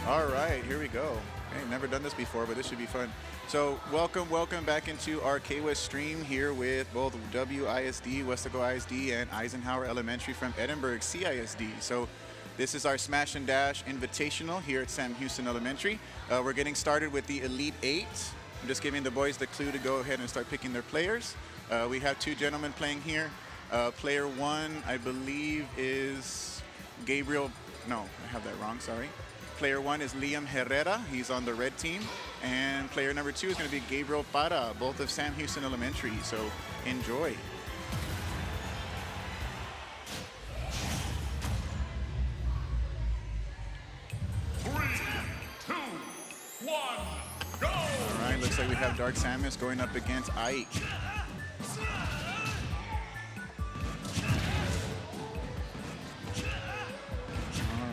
All right, here we go. Okay, never done this before, but this should be fun. So welcome back into our KWES stream here with both WISD, Weslaco ISD, and Eisenhower Elementary from Edinburgh CISD. So this is our Smash and Dash Invitational here at Sam Houston Elementary. We're getting started with the Elite Eight. I'm just giving the boys the clue to go ahead and start picking their players. We have two gentlemen playing here. Player one, I believe, is Gabriel. No, I have that wrong, sorry. Player one is Liam Herrera. He's on the red team. And player number two is going to be Gabriel Para, both of Sam Houston Elementary. So enjoy. All right, looks like we have Dark Samus going up against Ike.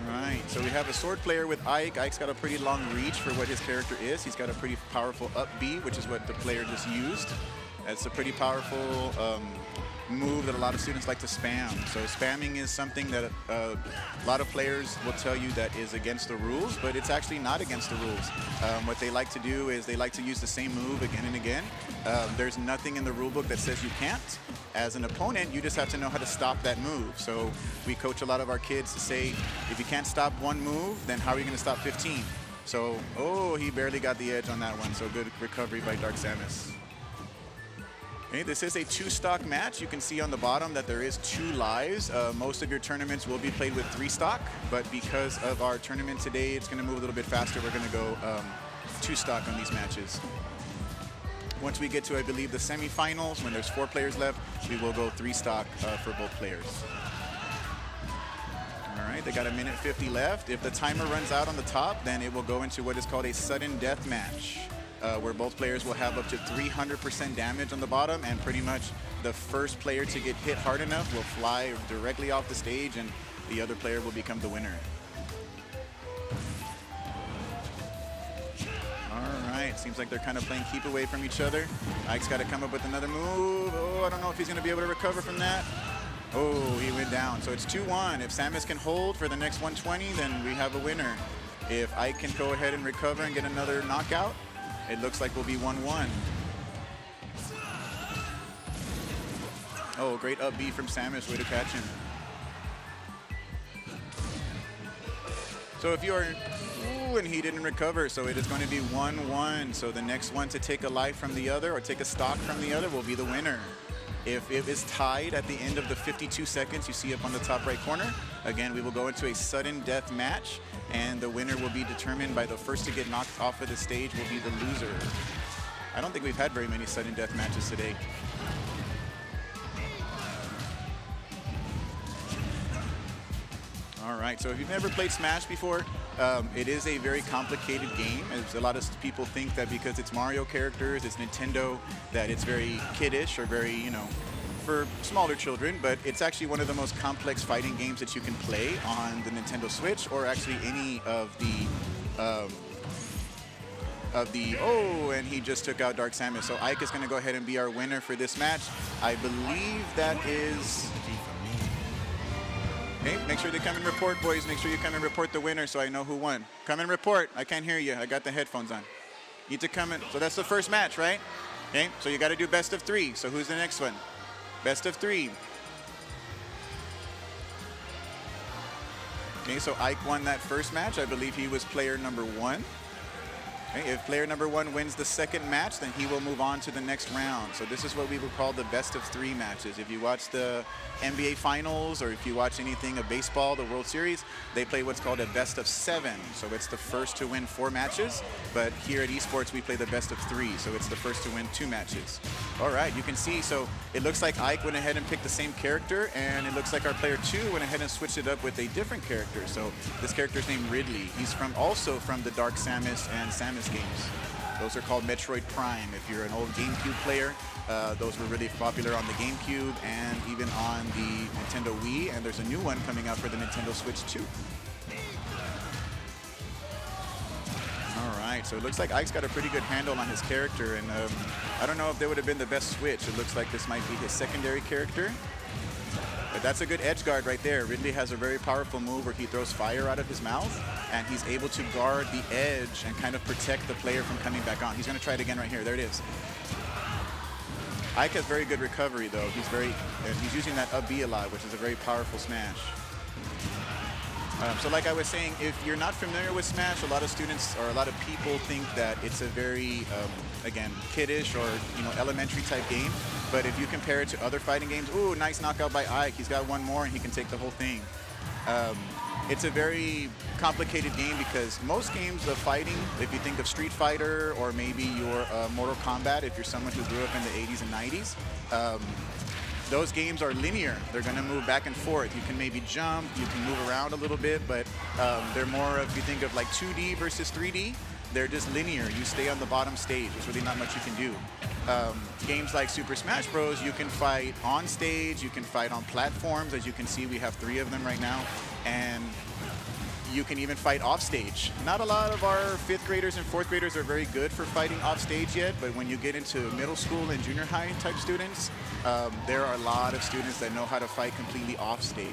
All right, so we have a sword player with Ike. Ike's got a pretty long reach for what his character is. He's got a pretty powerful up B, which is what the player just used. That's a pretty powerful move that a lot of students like to spam. So spamming is something that a lot of players will tell you that is against the rules, but it's actually not against the rules. What they like to do is they like to use the same move again and again. There's nothing in the rule book that says you can't. As an opponent, you just have to know how to stop that move. So we coach a lot of our kids to say, if you can't stop one move, then how are you going to stop 15? So, oh, he barely got the edge on that one. So good recovery by Dark Samus. Okay, this is a two-stock match. You can see on the bottom that there is 2 lives. Most of your tournaments will be played with 3-stock, but because of our tournament today, it's going to move a little bit faster. We're going to go 2-stock on these matches. Once we get to, I believe, the semifinals, when there's 4 players left, we will go 3-stock for both players. All right, they got 1:50 left. If the timer runs out on the top, then it will go into what is called a sudden death match. Where both players will have up to 300% damage on the bottom, and pretty much the first player to get hit hard enough will fly directly off the stage, and the other player will become the winner. All right, seems like they're kind of playing keep away from each other. Ike's got to come up with another move. Oh, I don't know if he's going to be able to recover from that. Oh, he went down. So it's 2-1. If Samus can hold for the next 120, then we have a winner. If Ike can go ahead and recover and get another knockout, it looks like we'll be 1-1. Oh, great up B from Samus. Way to catch him. So if you are... Ooh, and he didn't recover. So it is going to be 1-1. So the next one to take a life from the other or take a stock from the other will be the winner. If it is tied at the end of the 52 seconds you see up on the top right corner, again, we will go into a sudden death match, and the winner will be determined by the first to get knocked off of the stage will be the loser. I don't think we've had very many sudden death matches today. All right, so if you've never played Smash before, it is a very complicated game. As a lot of people think that because it's Mario characters, it's Nintendo, that it's very kiddish or very, you know, for smaller children, but it's actually one of the most complex fighting games that you can play on the Nintendo Switch, or actually any of the, oh, and he just took out Dark Samus. So Ike is going to go ahead and be our winner for this match. I believe that is... Okay, make sure they come and report, boys. Make sure you come and report the winner so I know who won. Come and report. I can't hear you. I got the headphones on. Need to come in. So that's the first match, right? Okay, so you got to do best of 3. So who's the next one? Best of 3. Okay, so Ike won that first match. I believe he was player number 1. Okay, if player number 1 wins the second match, then he will move on to the next round. So this is what we would call the best of 3 matches. If you watch the NBA Finals, or if you watch anything of baseball, the World Series, they play what's called a best of 7. So it's the first to win 4 matches. But here at esports, we play the best of 3. So it's the first to win 2 matches. All right, you can see, so it looks like Ike went ahead and picked the same character, and it looks like our player 2 went ahead and switched it up with a different character. So this character is named Ridley. He's also from the Dark Samus and Samus games. Those are called Metroid Prime. If you're an old GameCube player, those were really popular on the GameCube and even on the Nintendo Wii, and there's a new one coming out for the Nintendo Switch too. All right, so it looks like Ike's got a pretty good handle on his character, and I don't know if they would have been the best switch. It looks like this might be his secondary character. But that's a good edge guard right there. Ridley has a very powerful move where he throws fire out of his mouth, and he's able to guard the edge and kind of protect the player from coming back on. He's going to try it again right here. There it is. Ike has very good recovery, though. He's using that up B a lot, which is a very powerful smash. So like I was saying, if you're not familiar with Smash, a lot of students or a lot of people think that it's a very, again, kiddish or, elementary type game. But if you compare it to other fighting games, ooh, nice knockout by Ike. He's got one more and he can take the whole thing. It's a very complicated game because most games of fighting, if you think of Street Fighter or maybe your Mortal Kombat, if you're someone who grew up in the 80s and 90s, those games are linear. They're going to move back and forth. You can maybe jump, you can move around a little bit, but they're more of, you think of like 2D versus 3D, they're just linear. You stay on the bottom stage. There's really not much you can do. Games like Super Smash Bros, you can fight on stage, you can fight on platforms. As you can see, we have 3 of them right now. And you can even fight off stage. Not a lot of our 5th graders and 4th graders are very good for fighting off stage yet, but when you get into middle school and junior high type students, there are a lot of students that know how to fight completely off stage.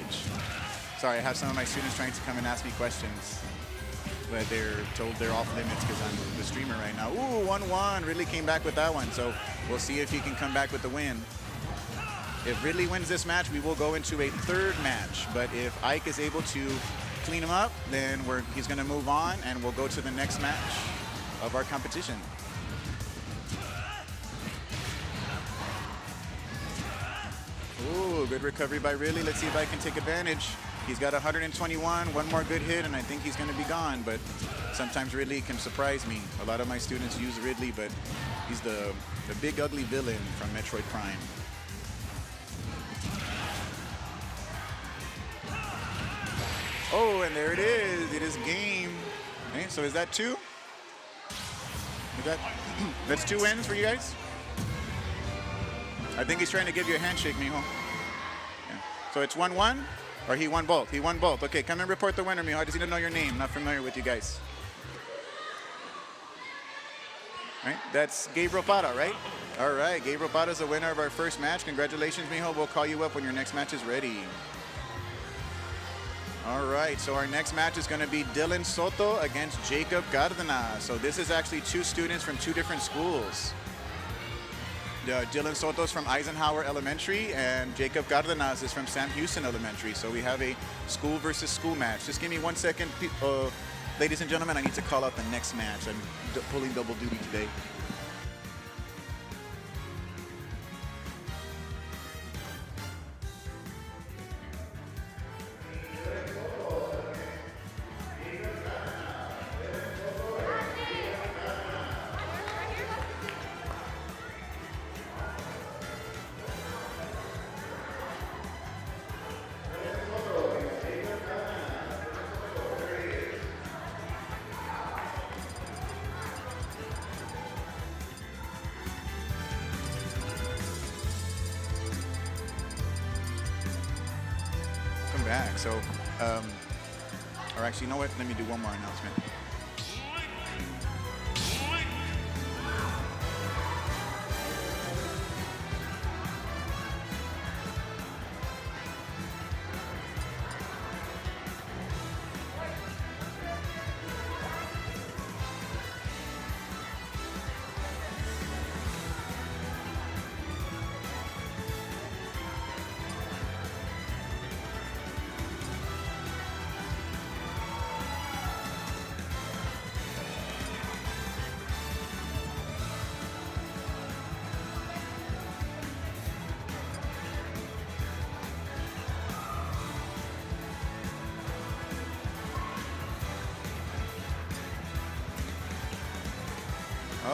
Sorry, I have some of my students trying to come and ask me questions, but they're told they're off limits because I'm the streamer right now. Ooh, 1-1, Ridley came back with that one, so we'll see if he can come back with the win. If Ridley wins this match, we will go into a 3rd match, but if Ike is able to clean him up, then he's going to move on, and we'll go to the next match of our competition. Ooh, good recovery by Ridley. Let's see if I can take advantage. He's got 121, one more good hit, and I think he's going to be gone, but sometimes Ridley can surprise me. A lot of my students use Ridley, but he's the big ugly villain from Metroid Prime. Oh, and there it is. It is game. Okay, so is that 2? That's 2 wins for you guys? I think he's trying to give you a handshake, mijo. Yeah. So it's 1-1, or he won both? He won both. Okay, come and report the winner, mijo. I just need to know your name. Not familiar with you guys. Right? That's Gabriel Para, right? All right, Gabriel Para is the winner of our first match. Congratulations, mijo. We'll call you up when your next match is ready. All right, so our next match is going to be Dylan Soto against Jacob Gardinas. So this is actually 2 students from 2 different schools. Dylan Soto is from Eisenhower Elementary, and Jacob Gardinas is from Sam Houston Elementary. So we have a school versus school match. Just give me 1 second, ladies and gentlemen. I need to call out the next match. I'm pulling double duty today. Back. So, or actually, you know what? Let me do one more announcement.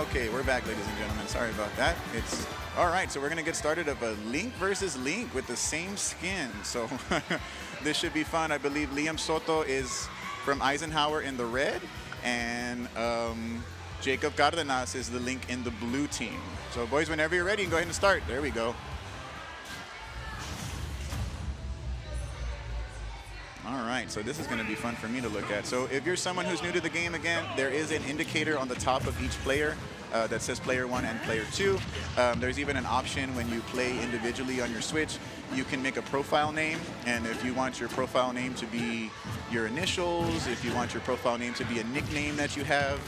Okay, we're back, ladies and gentlemen. Sorry about that. It's all right. So we're gonna get started of a Link versus Link with the same skin. So this should be fun. I believe Liam Soto is from Eisenhower in the red, and Jacob Gardinas is the Link in the blue team. So boys, whenever you're ready, go ahead and start. There we go. All right, so this is going to be fun for me to look at. So if you're someone who's new to the game, again, there is an indicator on the top of each player. that says player 1 and player 2. There's even an option when you play individually on your Switch, you can make a profile name, and if you want your profile name to be your initials, if you want your profile name to be a nickname that you have,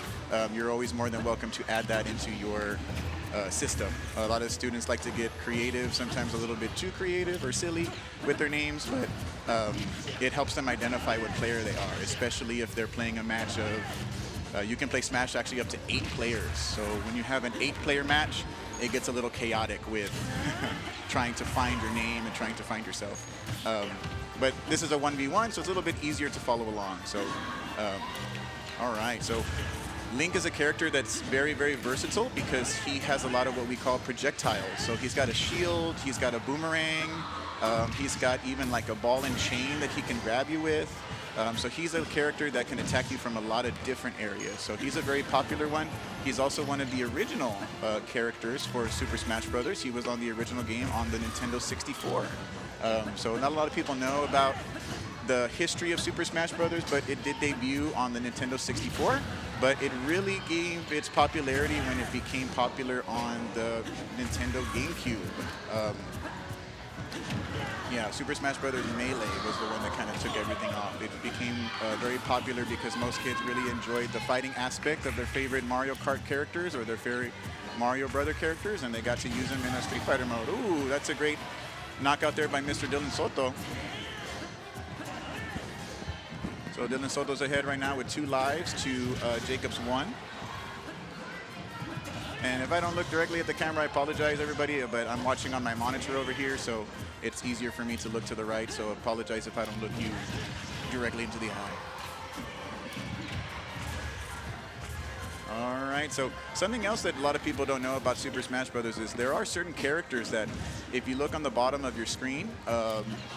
you're always more than welcome to add that into your system. A lot of students like to get creative, sometimes a little bit too creative or silly with their names, but it helps them identify what player they are, especially if they're playing a match of, you can play Smash actually up to 8 players. So when you have an 8-player match, it gets a little chaotic with trying to find your name and trying to find yourself. But this is a 1v1, so it's a little bit easier to follow along. So, all right, so Link is a character that's very, very versatile because he has a lot of what we call projectiles. So he's got a shield, he's got a boomerang, he's got even like a ball and chain that he can grab you with. So he's a character that can attack you from a lot of different areas. So he's a very popular one. He's also one of the original characters for Super Smash Bros. He was on the original game on the Nintendo 64. So not a lot of people know about the history of Super Smash Bros., but it did debut on the Nintendo 64. But it really gained its popularity when it became popular on the Nintendo GameCube. Yeah, Super Smash Bros. Melee was the one that kind of took everything off. It became very popular because most kids really enjoyed the fighting aspect of their favorite Mario Kart characters or their favorite Mario Brother characters, and they got to use them in a Street Fighter mode. Ooh, that's a great knockout there by Mr. Dylan Soto. So Dylan Soto's ahead right now with 2 lives to Jacob's 1. And if I don't look directly at the camera, I apologize, everybody, but I'm watching on my monitor over here, so it's easier for me to look to the right, so apologize if I don't look you directly into the eye. All right, so something else that a lot of people don't know about Super Smash Bros. Is there are certain characters that, if you look on the bottom of your screen,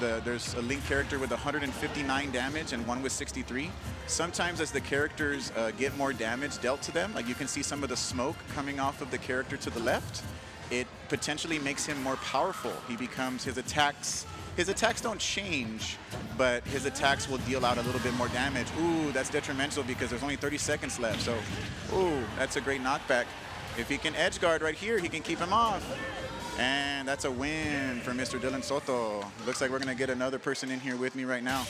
there's a Link character with 159 damage and one with 63. Sometimes as the characters get more damage dealt to them, like you can see some of the smoke coming off of the character to the left, it potentially makes him more powerful. He becomes, his attacks don't change, but his attacks will deal out a little bit more damage. Ooh, that's detrimental because there's only 30 seconds left. So, ooh, that's a great knockback. If he can edge guard right here, he can keep him off. And that's a win for Mr. Dylan Soto. Looks like we're going to get another person in here with me right now.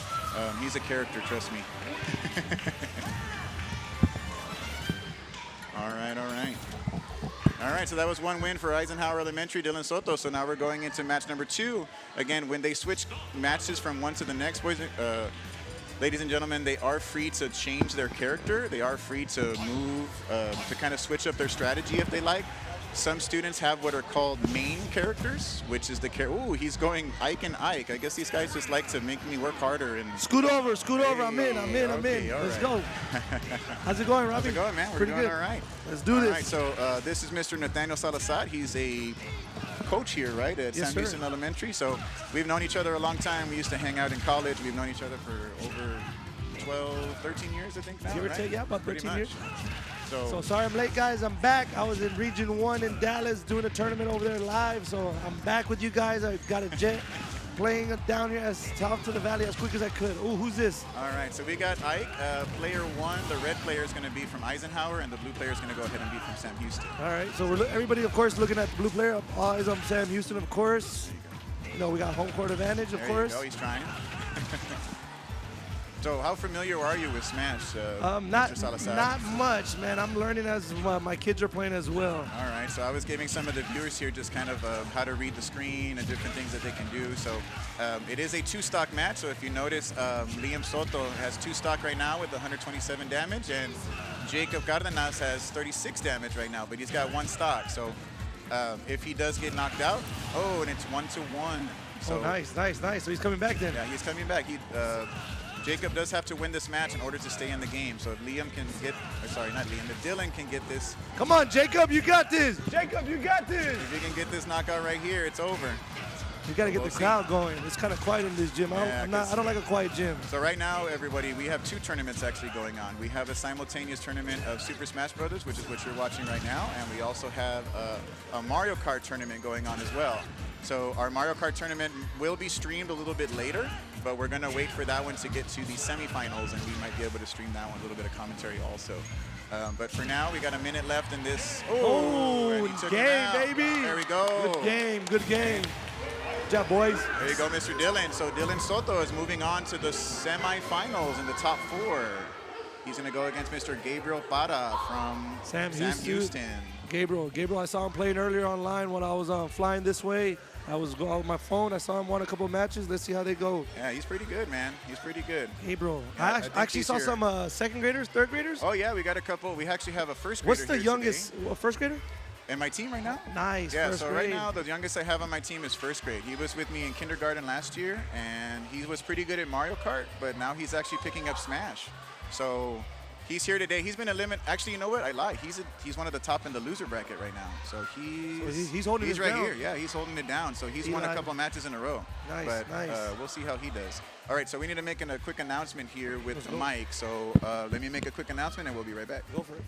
He's a character, trust me. All right, all right. All right, so that was 1 win for Eisenhower Elementary, Dylan Soto. So now we're going into match number 2. Again, when they switch matches from one to the next, boys, ladies and gentlemen, they are free to change their character. They are free to move, to kind of switch up their strategy if they like. Some students have what are called main characters, which is the ooh, he's going Ike and Ike. I guess these guys just like to make me work harder. And scoot over. Hey, I'm in. Let's go. How's it going, Robbie? How's it going, man? We're Pretty doing good. all right. Let's do this. All right, so this is Mr. Nathaniel Salazar. He's a coach here, right, at Yes, Sam sir. Houston Elementary. So we've known each other a long time. We used to hang out in college. We've known each other for over 12, 13 years, I think now, Give or right? take, yeah, about Pretty 13 years. So So sorry I'm late, guys. I'm back. I was in Region 1 in Dallas doing a tournament over there live. So I'm back with you guys. I got a jet playing down here as south to the valley as quick as I could. Ooh, who's this? all right, so we got Ike, player 1. The red player is going to be from Eisenhower, and the blue player is going to go ahead and be from Sam Houston. All right, so everybody, of course, looking at the blue player. All eyes on Sam Houston, of course. You know, we got home court advantage, of There course. you go, he's trying. So how familiar are you with Smash, Mr. Salazar? Not much, man. I'm learning as my kids are playing as well. All right, so I was giving some of the viewers here just kind of how to read the screen and different things that they can do. So it is a 2-stock match. So if you notice, Liam Soto has 2 stock right now with 127 damage, and Jacob Gardinas has 36 damage right now, but he's got 1 stock. So if he does get knocked out, oh, and it's 1-1. So, Oh, nice. So he's coming back then. yeah, he's coming back. Jacob does have to win this match in order to stay in the game. So if Liam can get, or sorry, not Liam, if Dylan can get this, Come on, Jacob, you got this. Jacob, you got this. if he can get this knockout right here, it's over. You got to get We'll the see. crowd going. It's kind of quiet in this gym. Yeah, I don't like a quiet gym. So right now, everybody, we have 2 tournaments actually going on. We have a simultaneous tournament of Super Smash Bros., which is what you're watching right now, and we also have a Mario Kart tournament going on as well. So our Mario Kart tournament will be streamed a little bit later, but we're going to wait for that one to get to the semifinals, and we might be able to stream that one, a little bit of commentary also. But for now, we got a minute left in this. Oh, and he took him game, out. baby. There we go. Good game, good game. Good job, boys. There you go, Mr. Dylan. So Dylan Soto is moving on to the semifinals in the top 4. He's going to go against Mr. Gabriel Para from Sam Houston. Gabriel, I saw him playing earlier online when I was flying this way. I was going on my phone. I saw him won a couple of matches. Let's see how they go. Yeah, he's pretty good, man. He's pretty good. Gabriel. Yeah, I actually saw some second graders, third graders. Oh, yeah, we got a couple. We actually have a first grader. What's the youngest first grader? In my team right now? Nice. Yeah, first so grade. right now, the youngest I have on my team is first grade. He was with me in kindergarten last year, and he was pretty good at Mario Kart, but now he's actually picking up Smash. So he's here today. He's been eliminated. Actually, you know what? I lied. He's one of the top in the loser bracket right now. So he's holding it right down. here. Yeah, he's holding it down. So he's won a couple matches in a row. Nice, but, nice. We'll see how he does. All right, so we need to make a quick announcement here with Mike. So let me make a quick announcement, and we'll be right back. Go for it.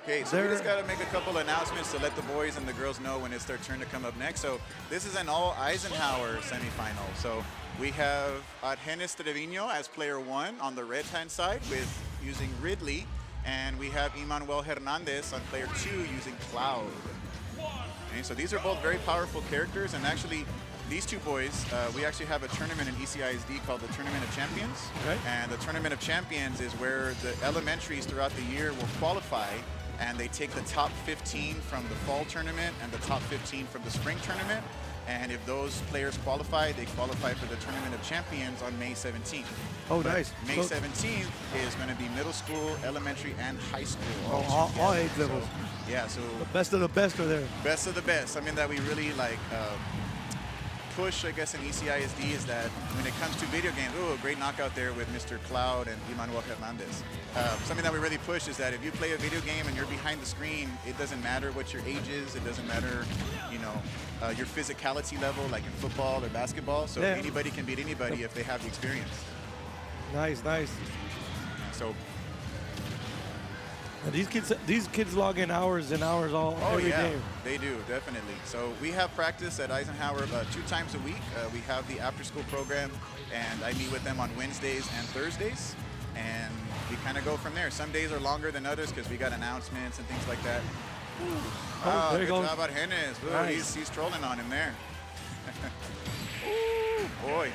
Okay, so we just got to make a couple announcements to let the boys and the girls know when it's their turn to come up next. So this is an all Eisenhower semifinal. So we have Arhennis Dvinho as player 1 on the red-hand side with using Ridley. And we have Emmanuel Hernandez on player 2 using Cloud. Okay, so these are both very powerful characters. And actually, these two boys, we actually have a tournament in ECISD called the Tournament of Champions. Okay. And the Tournament of Champions is where the elementaries throughout the year will qualify, and they take the top 15 from the fall tournament and the top 15 from the spring tournament. And if those players qualify, they qualify for the Tournament of Champions on May 17th. Oh, but nice. May 17th is going to be middle school, elementary, and high school. All age levels. So, yeah, so The best of the best are there. best of the best. Something that we really like push, I guess, in ECISD is that when it comes to video games, a great knockout there with Mr. Cloud and Emmanuel Hernandez. Something that we really push is that if you play a video game and you're behind the screen, it doesn't matter what your age is. It doesn't matter, your physicality level, like in football or basketball. So anybody can beat anybody if they have the experience. Nice, nice. So. And these kids log in hours and hours every day. They do, definitely. So we have practice at Eisenhower 2 times a week. We have the after-school program, and I meet with them on Wednesdays and Thursdays, and we kind of go from there. Some days are longer than others because we got announcements and things like that. Oh, there good you go. job, Arhennis. Nice. He's trolling on him there. Boy.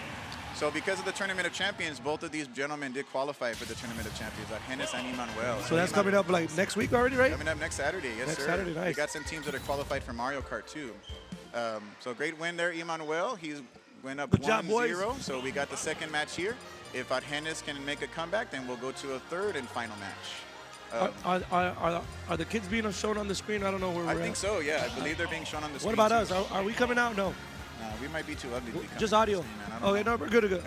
So because of the Tournament of Champions, both of these gentlemen did qualify for the Tournament of Champions, Arhennis and Emmanuel. So that's coming up like next week already, right? Coming up next Saturday, yes, next sir. Saturday, nice. We got some teams that are qualified for Mario Kart too. So great win there, Emmanuel. He's went up 1-0. So we got the second match here. If Arhennis can make a comeback, then we'll go to a third and final match. Are the kids being shown on the screen? I don't know where we're at. I think so, yeah. I believe they're being shown on the screen. What about too. us? Are we coming out? No. We might be too ugly to be coming Just on audio. the screen, man. Okay, no, we're good to go.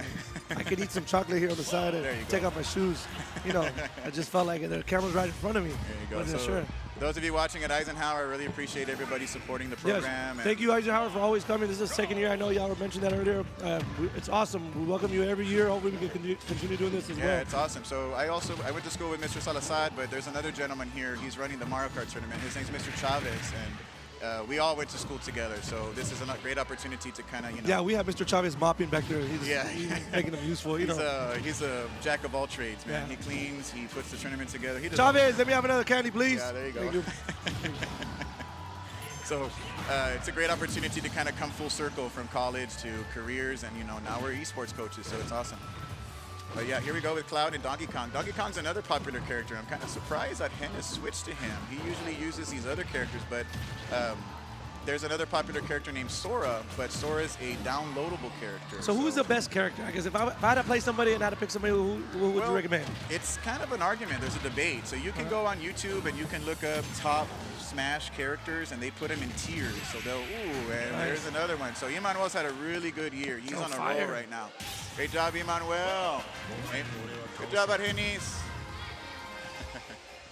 I could eat some chocolate here on the side and take off my shoes. I just felt like the camera's right in front of me. There you go. So sure. Those of you watching at Eisenhower, I really appreciate everybody supporting the program. Yes. Thank you, Eisenhower, for always coming. This is the second year. I know y'all mentioned that earlier. It's awesome. We welcome you every year. Hopefully we can continue doing this as well. Yeah, it's awesome. So I went to school with Mr. Salazar, but there's another gentleman here. He's running the Mario Kart tournament. His name's Mr. Chavez, and we all went to school together. So this is a great opportunity to kind of, Yeah, we have Mr. Chavez mopping back there. He's making them useful. He's a jack of all trades, man. Yeah. He cleans. He puts the tournament together. Chavez, let me have another candy, please. Yeah, there you go. So it's a great opportunity to kind of come full circle from college to careers, and now we're esports coaches, so it's awesome. But yeah, here we go with Cloud and Donkey Kong. Donkey Kong's another popular character. I'm kind of surprised that Arhennis switched to him. He usually uses these other characters, but there's another popular character named Sora, but Sora's a downloadable character. So who's the best character? I guess if I had to play somebody and I had to pick somebody, who would you recommend? It's kind of an argument. There's a debate. So you can go on YouTube and you can look up top Smash characters, and they put them in tiers. So they'll, there's another one. So Emmanuel's had a really good year. He's on a roll right now. Great job, Emmanuel. Hey, good job, Arhennis.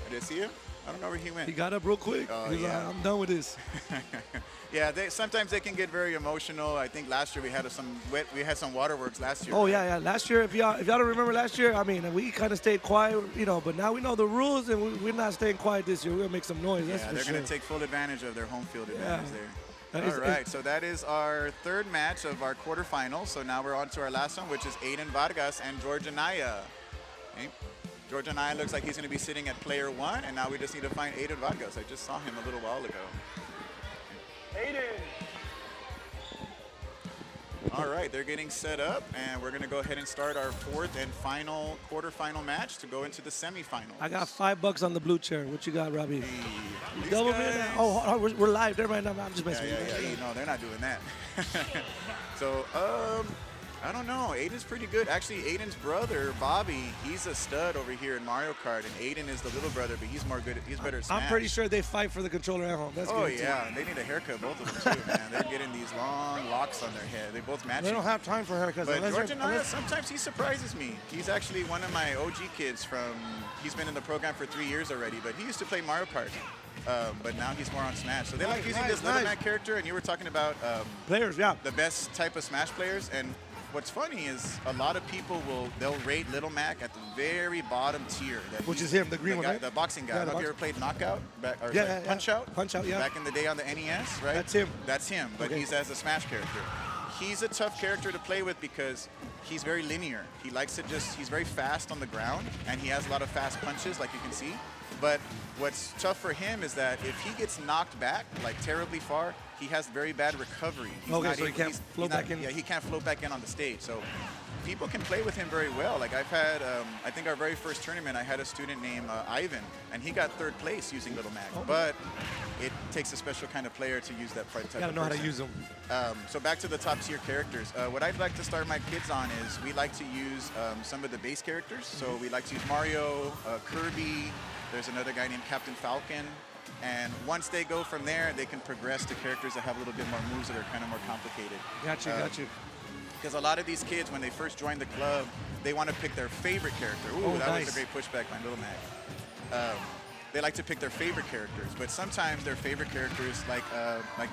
Did I see you? I don't know where he went. He got up real quick. Oh, He's yeah. like, I'm done with this. Yeah, sometimes they can get very emotional. I think last year we had some waterworks last year. Oh, right? yeah. Last year, if y'all don't remember last year, I mean, we kind of stayed quiet, but now we know the rules, and we're not staying quiet this year. We're going to make some noise, that's Yeah, for they're sure. going to take full advantage of their home field advantage there. All right, so that is our third match of our quarterfinals. So now we're on to our last one, which is Aiden Vargas and Annayia. Okay. Annayia looks like he's going to be sitting at player 1, and now we just need to find Aiden Vargas. I just saw him a little while ago. Aiden. All right, they're getting set up, and we're going to go ahead and start our fourth and final quarterfinal match to go into the semifinals. I got $5 on the blue chair. What you got, Robbie? These Double guys- me? Oh, we're live. Never mind. I'm just messing Yeah, with you. no, they're not doing that. So, I don't know. Aiden's pretty good. Actually, Aiden's brother, Bobby, he's a stud over here in Mario Kart, and Aiden is the little brother, but he's better at Smash. I'm pretty sure they fight for the controller at home. That's Oh, good, yeah, and they need a haircut, both of them, too, man. They're getting these long locks on their head. They both match. They don't have time for haircuts. But unless Annayia, sometimes he surprises me. He's actually one of my OG kids he's been in the program for 3 years already, but he used to play Mario Kart. But now he's more on Smash. So they like using this Little Mac character, and you were talking about players, yeah. the best type of Smash players. And what's funny is a lot of people they'll rate Little Mac at the very bottom tier. Which is him, the green one, right? The boxing guy. Yeah, I don't know if you ever played Knockout? Punch Out? Punch Out, yeah. Back in the day on the NES, right? That's him. That's him, but Okay. he's as a Smash character. He's a tough character to play with because he's very linear. He likes to he's very fast on the ground, and he has a lot of fast punches, like you can see. But what's tough for him is that if he gets knocked back, like terribly far, he has very bad recovery. So he can't float back in? Yeah, he can't float back in on the stage. So people can play with him very well. Like I've had, I think our very first tournament, I had a student named Ivan, and he got 3rd place using Little Mac. Oh. But it takes a special kind of player to use that type of Gotta know how to person. use them. So back to the top tier characters. What I'd like to start my kids on is we like to use some of the base characters. So we like to use Mario, Kirby. There's another guy named Captain Falcon. And once they go from there, they can progress to characters that have a little bit more moves that are kind of more complicated. Got you. Because a lot of these kids, when they first join the club, they want to pick their favorite character. Ooh, that was a great pushback by Little Mac. They like to pick their favorite characters, but sometimes their favorite characters, like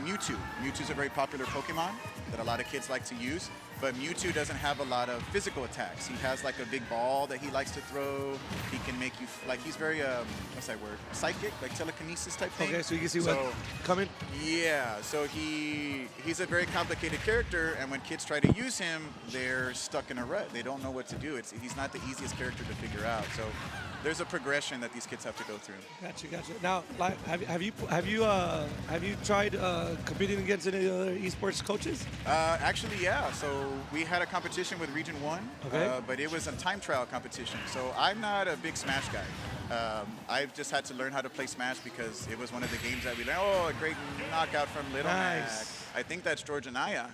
Mewtwo. Mewtwo's a very popular Pokemon that a lot of kids like to use, but Mewtwo doesn't have a lot of physical attacks. He has like a big ball that he likes to throw. He can make you, he's very, what's that word? Psychic, like telekinesis type thing. Okay, so you can see what's coming? Yeah, so he's a very complicated character, and when kids try to use him, they're stuck in a rut. They don't know what to do. He's not the easiest character to figure out. So there's a progression that these kids have to go through. Gotcha. Now, like, have you tried competing against any other esports coaches? Actually, yeah. So we had a competition with Region 1, okay. But it was a time trial competition. So I'm not a big Smash guy. I've just had to learn how to play Smash because it was one of the games that we learned. Oh, a great knockout from Little Mac. I think that's Annayia,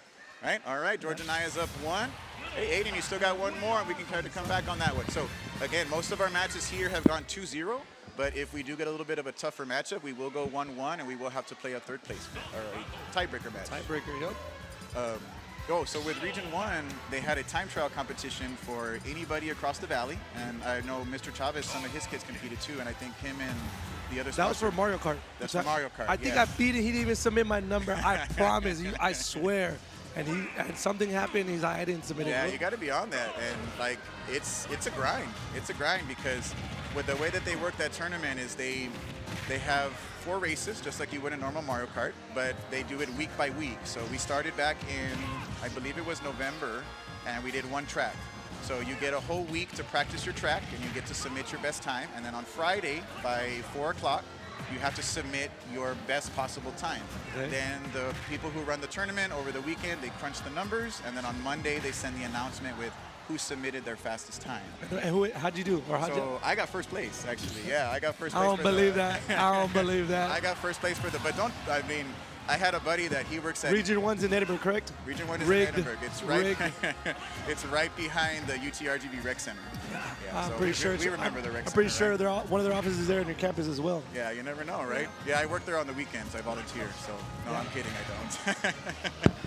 right? All right, Annayia up 1. Hey, Aiden, you still got one more. We can try to come back on that one. So, again, most of our matches here have gone 2-0. But if we do get a little bit of a tougher matchup, we will go 1-1, and we will have to play a 3rd place or a tiebreaker match. Tiebreaker, yep. So with Region 1, they had a time trial competition for anybody across the valley. And I know Mr. Chavez, some of his kids competed too, and I think him and the other That was for Mario Kart. That's for Mario Kart, I think I beat it. He didn't even submit my number. I promise you. I swear. And something happened. He's like, I didn't submit it. Yeah, you got to be on that. And, like, it's a grind. It's a grind because with the way that they work that tournament is they have 4 races, just like you would in normal Mario Kart, but they do it week by week. So we started back in, I believe it was November, and we did 1 track. So you get a whole week to practice your track, and you get to submit your best time. And then on Friday, by 4 o'clock, you have to submit your best possible time. Okay. Then the people who run the tournament over the weekend, they crunch the numbers, and then on Monday, they send the announcement with who submitted their fastest time. And how'd you do? I got 1st place, actually. Yeah, I got 1st place. I don't believe that. I don't believe that. I got 1st place for I had a buddy that he works at Region 1's in Edinburgh, correct? Region 1 is in Edinburgh. It's right. It's right behind the UTRGV Rec Center. Yeah, I'm pretty sure. We remember the Rec Center. I'm pretty sure one of their offices is there in your campus as well. Yeah, you never know, right? Yeah, I work there on the weekends. I volunteer. So no, I'm kidding. I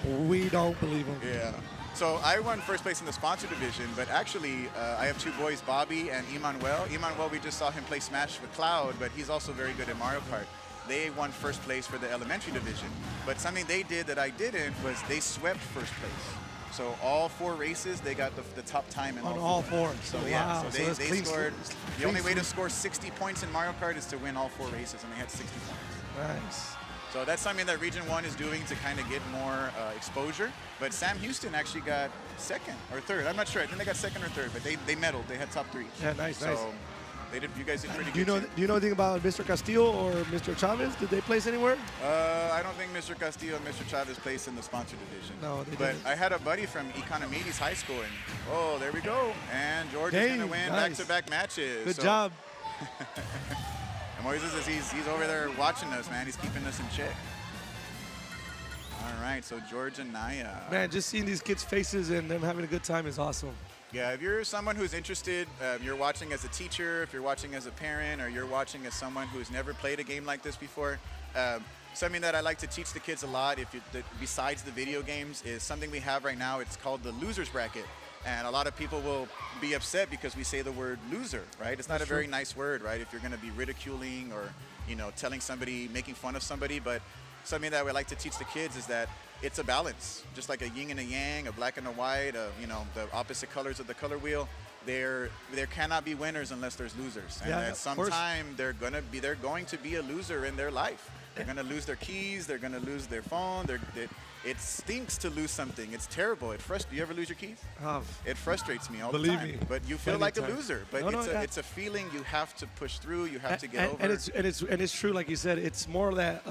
don't. We don't believe them. Yeah. So I won first place in the sponsor division, but actually I have two boys, Bobby and Emmanuel. Emmanuel, we just saw him play Smash with Cloud, but he's also very good at Mario Kart. They won first place for the elementary division. But something they did that I didn't was they swept first place. So all 4 races, they got the top time in all four. So wow. yeah, so they scored. The only way to sweep. score 60 points in Mario Kart is to win all 4 races, and they had 60 points. Nice. So that's something that Region 1 is doing to kind of get more exposure. But Sam Houston actually got 2nd or 3rd. I'm not sure. I think they got 2nd or 3rd, but they medaled. They had top 3. Yeah, nice, so nice. They did. You guys did pretty Do good. you know anything about Mr. Castillo or Mr. Chavez? Did they place anywhere? I don't think Mr. Castillo and Mr. Chavez placed in the sponsor division. No, they But didn't. I had a buddy from Economides High School, and oh, there we go. And George is Dang, going to win nice. back-to-back matches. Good So- job. And Moises is he's over there watching us, man. He's keeping us in check. All right, so George and Naya. Man, just seeing these kids' faces and them having a good time is awesome. Yeah, if you're someone who's interested, you're watching as a teacher, if you're watching as a parent, or you're watching as someone who's never played a game like this before, something that I like to teach the kids a lot, besides the video games, is something we have right now. It's called the loser's bracket. And a lot of people will be upset because we say the word loser, right? It's not That's a very true. nice word, right? If you're going to be ridiculing or, telling somebody, making fun of somebody. But something that we like to teach the kids is that it's a balance, just like a yin and a yang, a black and a white, the opposite colors of the color wheel. There cannot be winners unless there's losers, and Yeah, at of some course. time they're going to be a loser in their life. They're going to lose their keys. They're going to lose their phone. It stinks to lose something. It's terrible. Do you ever lose your keys? It frustrates me all the Believe time. me, But you feel plenty like a of times. loser. But it's a feeling you have to push through. You have to get over. And it's true, like you said. It's more that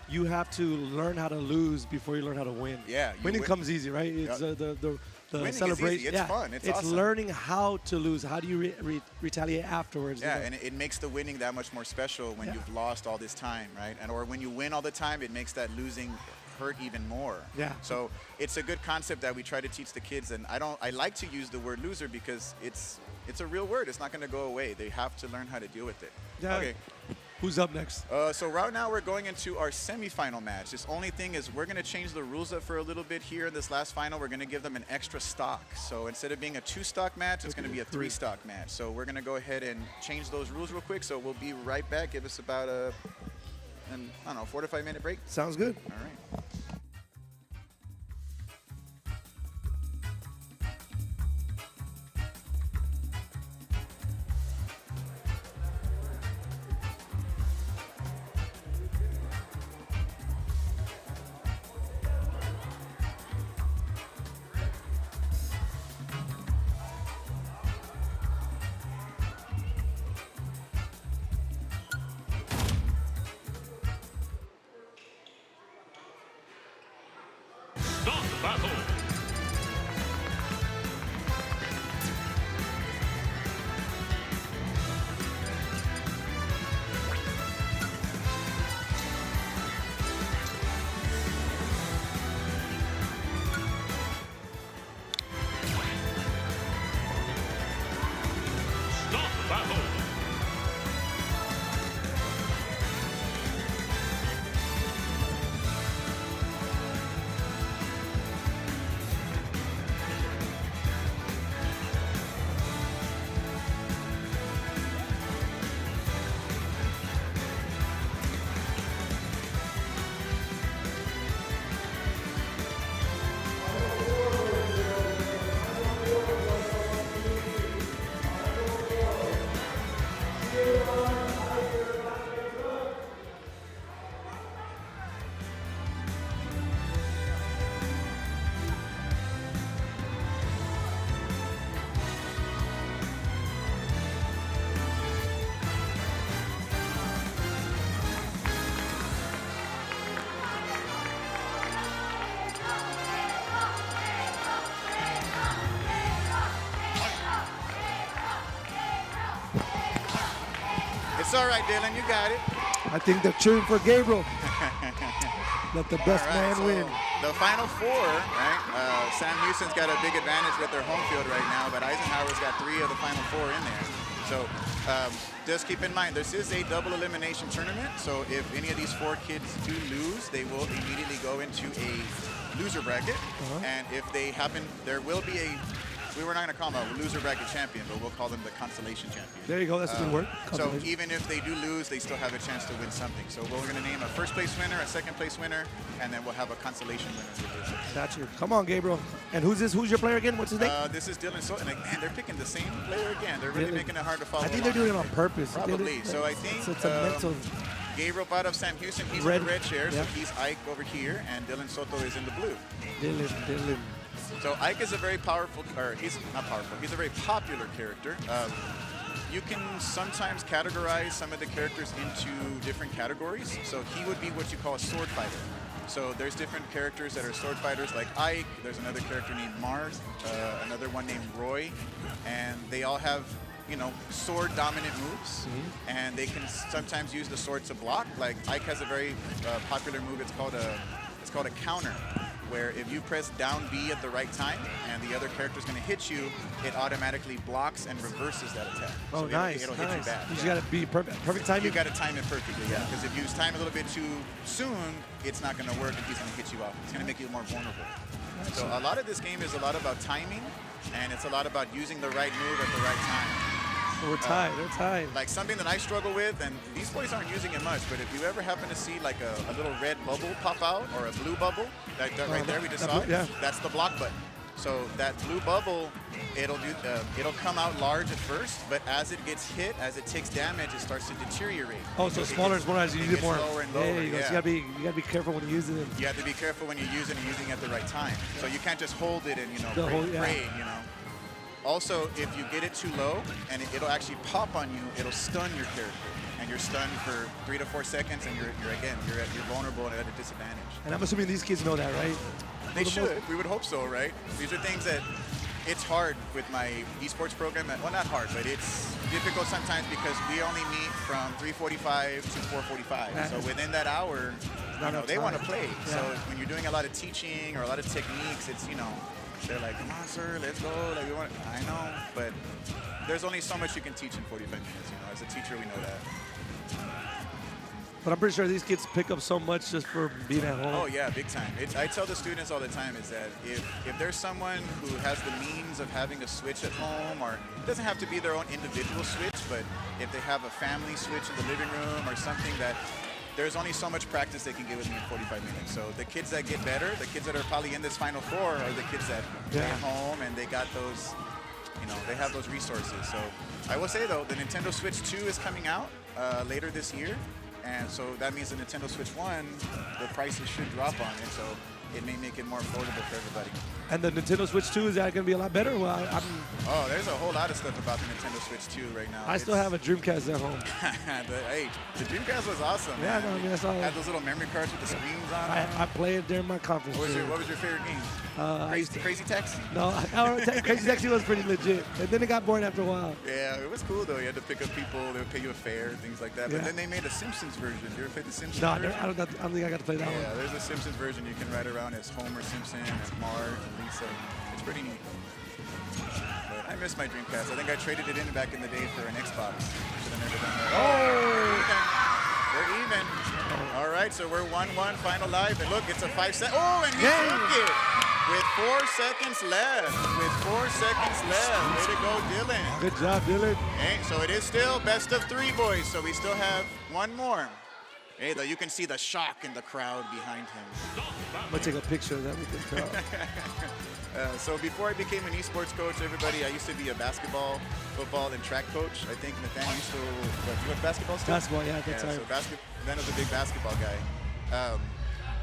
you have to learn how to lose before you learn how to win. Yeah, you winning win. comes easy, right? It's the Winning is celebration. easy. It's fun. It's awesome. learning how to lose. How do you retaliate afterwards? Yeah, and it makes the winning that much more special when you've lost all this time, right? Or when you win all the time, it makes that losing hurt even more. Yeah. So it's a good concept that we try to teach the kids, and I like to use the word loser because it's a real word. It's not going to go away. They have to learn how to deal with it. Yeah. Okay. Who's up next? So right now we're going into our semifinal match. This only thing is we're going to change the rules up for a little bit here in this last final. We're going to give them an extra stock. So instead of being a 2-stock match, it's going to be a 3-stock match. So we're going to go ahead and change those rules real quick. So we'll be right back. Give us about a 4 to 5 minute break. Sounds good. All right. Start the battle. Start the battle. It's all right, Dylan. You got it. I think they're cheering for Gabriel. Let the best All right, man so win. The final 4, right? Sam Houston's got a big advantage with their home field right now, but Eisenhower's got 3 of the final 4 in there. So just keep in mind, this is a double elimination tournament. So if any of these 4 kids do lose, they will immediately go into a loser bracket, and if they happen, there will be we were not going to call them a loser bracket champion, but we'll call them the consolation champion. There you go. That's a good word. So even if they do lose, they still have a chance to win something. So we're going to name a first place winner, a second place winner, and then we'll have a consolation winner. Got you. Come on, Gabriel. And who's this? Who's your player again? What's his name? This is Dylan. So, and again, they're picking the same player again. They're really making it hard to follow. I think they're doing it on purpose. Probably. So I think it's a mental. Gabriel out of Sam Houston, he's in the red chair, so he's Ike over here, and Dylan Soto is in the blue. Dylan. So Ike is a very powerful, or he's not powerful, he's a very popular character. You can sometimes categorize some of the characters into different categories. So he would be what you call a sword fighter. So there's different characters that are sword fighters like Ike. There's another character named Mars, another one named Roy, and they all have, you know, sword dominant moves, and they can sometimes use the sword to block. Like Ike has a very popular move. It's called a counter, where if you press down B at the right time and the other character is going to hit you, it automatically blocks and reverses that attack. Oh, so nice. It'll hit you back. You just got to be perfect timing. You got to time it perfectly, yeah. Because if you time a little bit too soon, it's not going to work and he's going to hit you off. It's going to make you more vulnerable. So a lot of this game is a lot about timing, and it's a lot about using the right move at the right time. We're tied. We're tied. Like something that I struggle with, and these boys aren't using it much, but if you ever happen to see like a little red bubble pop out or a blue bubble, like that right there we just saw, that's the block button. So that blue bubble, it'll come out large at first, but as it gets hit, as it takes damage, it starts to deteriorate. Oh, so smaller and smaller as you use it more. Lower and lower. You gotta be careful when you use it. You have to be careful when you use it and using it at the right time. So you can't just hold it and pray, you know. Also, if you get it too low and it'll actually pop on you, it'll stun your character, and you're stunned for 3 to 4 seconds, and you're vulnerable and at a disadvantage. And I'm assuming these kids know that, right? They should. We would hope so, right? These are things that it's hard with my esports program. Well, not hard, but it's difficult sometimes because we only meet from 3:45 to 4:45. So within that hour, they want to play. Yeah. So when you're doing a lot of teaching or a lot of techniques, it's, they're like, come on, sir, let's go. Like, I know, but there's only so much you can teach in 45 minutes. As a teacher, we know that. But I'm pretty sure these kids pick up so much just for being at home. Oh, yeah, big time. I tell the students all the time is that if there's someone who has the means of having a Switch at home, or it doesn't have to be their own individual Switch, but if they have a family Switch in the living room or something, that there's only so much practice they can get with me in 45 minutes. So the kids that get better, the kids that are probably in this Final Four, are the kids that stay at home and they got those, they have those resources. So I will say, though, the Nintendo Switch 2 is coming out later this year. And so that means the Nintendo Switch 1, the prices should drop on it. So it may make it more affordable for everybody. And the Nintendo Switch 2, is that going to be a lot better? Well, oh, there's a whole lot of stuff about the Nintendo Switch 2 right now. I still have a Dreamcast at home. The Dreamcast was awesome. Yeah, man. that's all. Had those little memory cards with the screens on them. I played it during my conference. What was your favorite game? Crazy Taxi? No, Crazy Taxi was pretty legit. And then it got boring after a while. Yeah, it was cool though. You had to pick up people, they would pay you a fare, things like that. But then they made a Simpsons version. You ever played the Simpsons version? I don't think I got to play that one. Yeah, there's a Simpsons version. You can ride around as Homer Simpson, as Marge, and Lisa. It's pretty neat. But I miss my Dreamcast. I think I traded it in back in the day for an Xbox. Should have never done that. Oh! We're even. All right, so we're 1-1, final live. And look, it's a 5-second. Oh, and he took it with 4 seconds left. With 4 seconds left. Way to go, Dylan. Good job, Dylan. Okay, so it is still best of 3, boys. So we still have one more. Hey, though, you can see the shock in the crowd behind him. I'm going to take a picture of that with this crowd. So before I became an esports coach, everybody, I used to be a basketball, football, and track coach. I think Nathan used to, you went basketball still? Basketball, yeah, that's right. So Nathan was a big basketball guy.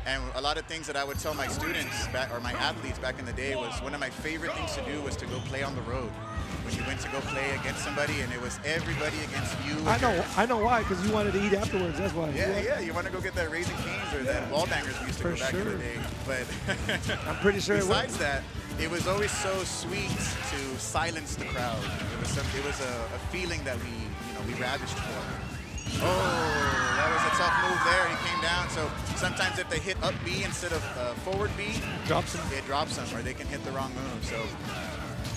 And a lot of things that I would tell my students, or my athletes back in the day, was one of my favorite things to do was to go play on the road. When you went to go play against somebody and it was everybody against you. I know why, because you wanted to eat afterwards, that's why. Yeah, you want to go get that Raising Cane's or that Wall Bangers we used to go back in the day. But I'm pretty sure besides that, it was always so sweet to silence the crowd. It was a feeling that we ravished for. Oh, that was a tough move there. He came down. So sometimes if they hit up B instead of forward B, it drops them, or they can hit the wrong move. So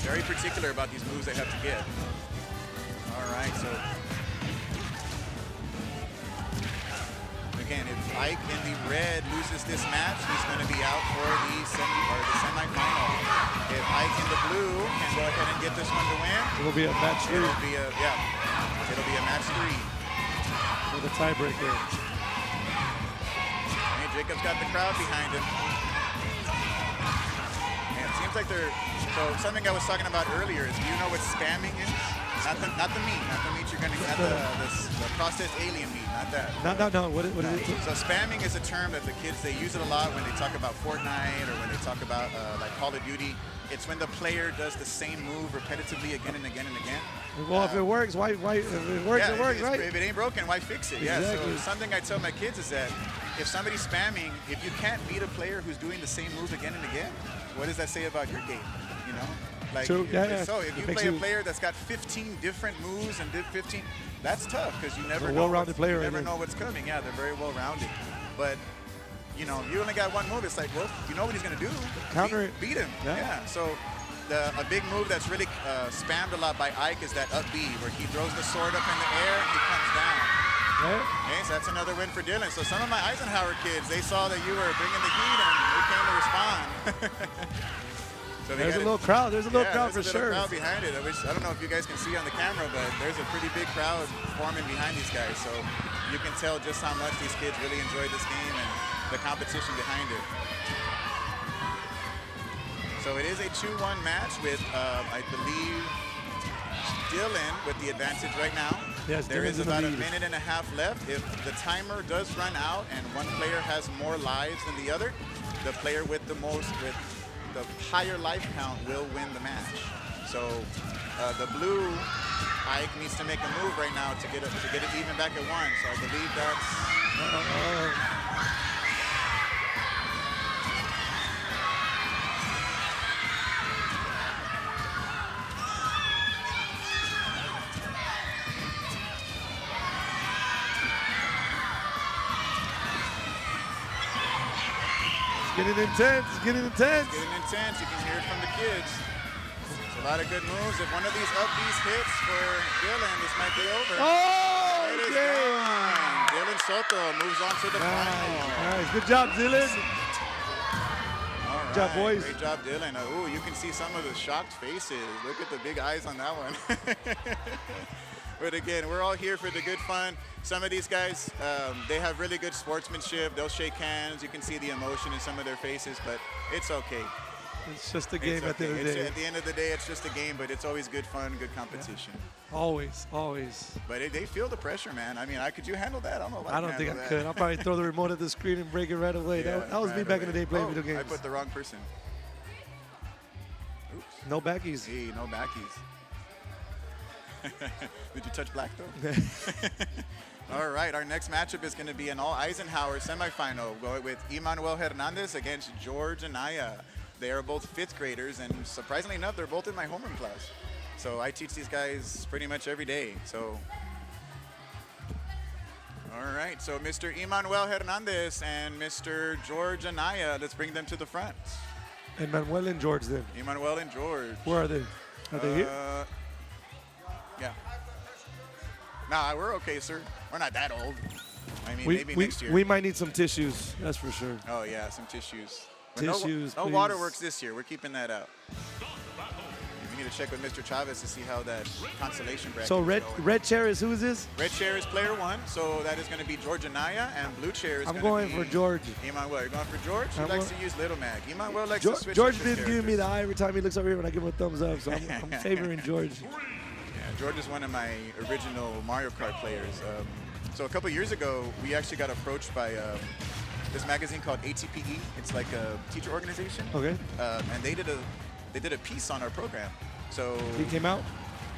very particular about these moves they have to get. All right, so again, it's Ike in the red loses this match, he's going to be out for the semifinal. If Ike in the blue can go ahead and get this one to win, It'll be a match 3. it'll be a match 3 for the tiebreaker. Hey, Jacob's got the crowd behind him. And it seems like so something I was talking about earlier is, do you know what spamming is? Not the meat you're gonna get, the processed alien meat, not that. No. What is it? So spamming is a term that the kids, they use it a lot when they talk about Fortnite or when they talk about like Call of Duty. It's when the player does the same move repetitively again and again and again. Well, if it works, why? If it works, yeah, it works, right? If it ain't broken, why fix it? Exactly. Yeah. So something I tell my kids is that if somebody's spamming, if you can't beat a player who's doing the same move again and again, what does that say about your game? You know. Like, True. So if you play a player that's got 15 different moves and 15, that's tough because you never well-rounded player. You never know what's coming. Yeah, they're very well-rounded. But you know, you only got one move. It's like, well, you know what he's gonna do. Counter it. Beat him. Yeah. So a big move that's really spammed a lot by Ike is that up B, where he throws the sword up in the air and he comes down. Yeah. Okay, so that's another win for Dylan. So some of my Eisenhower kids, they saw that you were bringing the heat and they came to respond. So there's a little crowd. There's a little crowd for sure. There's a crowd behind it. I don't know if you guys can see on the camera, but there's a pretty big crowd forming behind these guys. So you can tell just how much these kids really enjoy this game and the competition behind it. So it is a 2-1 match with, I believe, Dylan with the advantage right now. Yes, there Dylan's is about in a the lead. minute and a half left. If the timer does run out and one player has more lives than the other, the player with the higher life count will win the match. So the blue Ike needs to make a move right now to get it even back at 1. So I believe that's. Getting intense. Getting intense. It's getting intense. You can hear it from the kids. It's a lot of good moves. If one of these up Bs hits for Dylan, this might be over. Oh, it is gone. Dylan Soto moves on to the final. Nice. Good job, Dylan. All right. Good job, boys. Great job, Dylan. Ooh, you can see some of the shocked faces. Look at the big eyes on that one. But again, we're all here for the good fun. Some of these guys, they have really good sportsmanship. They'll shake hands. You can see the emotion in some of their faces, but it's okay. It's just a game at the end of the day. At the end of the day, it's just a game, but it's always good fun, good competition. Yeah. Always, always. But they feel the pressure, man. I mean, could you handle that? I don't know if I don't think I could. I'll probably throw the remote at the screen and break it right away. Yeah, that was me back in the day playing video games. I put the wrong person. Oops. No backies. Hey, no backies. Did you touch black, though? All right, our next matchup is going to be an all-Eisenhower semifinal with Emmanuel Hernandez against George Annayia. They are both 5th graders, and surprisingly enough, they're both in my homeroom class. So I teach these guys pretty much every day. So, all right, so Mr. Emmanuel Hernandez and Mr. George Annayia, let's bring them to the front. Emmanuel and George then. Emmanuel and George. Where are they? Are they here? Yeah. Nah, we're okay, sir. We're not that old. I mean, maybe we, next year. We might need some tissues, that's for sure. Oh, yeah, some tissues. But Tissues, no please. waterworks this year. We're keeping that out. We need to check with Mr. Chavez to see how that consolation bracket So is going. red chair is, who is this? Red chair is player 1, so that is going to be George Annayia, and blue chair is I'm going going for George. Emmanuel, you're going for George? He likes to use Little Mag. Emmanuel likes to switch George up his been giving me characters. the eye every time he looks over here when I give him a thumbs up, so I'm favoring George. Yeah, George is one of my original Mario Kart players. So a couple years ago, we actually got approached by this magazine called ATPE. It's like a teacher organization. Okay. And they did a piece on our program. So He came out?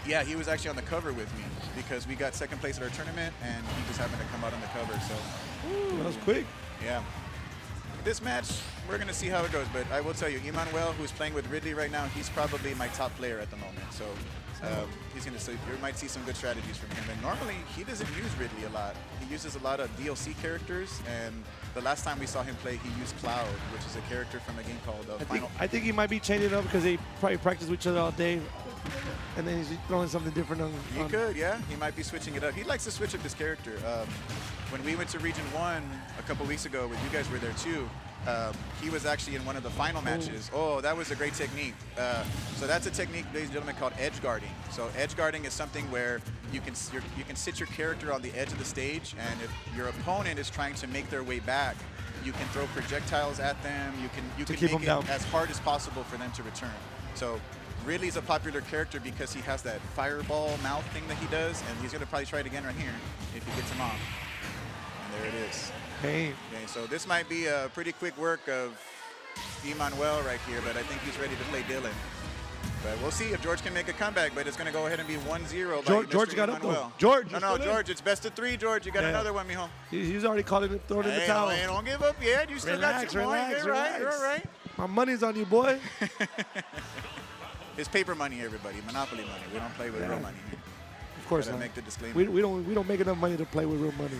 yeah, he was actually on the cover with me because we got 2nd place at our tournament, and he just happened to come out on the cover. So Ooh, that was quick. yeah. This match, we're going to see how it goes, but I will tell you, Emmanuel, who's playing with Ridley right now, he's probably my top player at the moment. So He's going to, so you might see some good strategies from him. And normally, he doesn't use Ridley a lot. He uses a lot of DLC characters, and the last time we saw him play, he used Cloud, which is a character from a game called Final. I think he might be changing it up because they probably practice with each other all day, and then he's throwing something different on. He could, yeah. He might be switching it up. He likes to switch up his character. When we went to Region 1 a couple weeks ago, when you guys were there too, he was actually in one of the final matches. Oh, that was a great technique. So that's a technique, ladies and gentlemen, called edge guarding. So edge guarding is something where you can sit your character on the edge of the stage, and if your opponent is trying to make their way back, you can throw projectiles at them. You can make it as hard as possible for them to return. So Ridley's a popular character because he has that fireball mouth thing that he does, and he's going to probably try it again right here if he gets him off. And there it is. Hey. Okay, so this might be a pretty quick work of Emmanuel right here, but I think he's ready to play Dylan. But we'll see if George can make a comeback, but it's going to go ahead and be 1-0 by George got Emmanuel. up, though. George. No, George, it's best of 3, George. You got another one, mijo. He's already calling it, throwing in the towel. Hey, don't give up yet. You still got 2 more. You're right. You're all right. My money's on you, boy. It's paper money, everybody. Monopoly money. We don't play with real money. Of course not. Make the disclaimer. We don't make enough money to play with real money.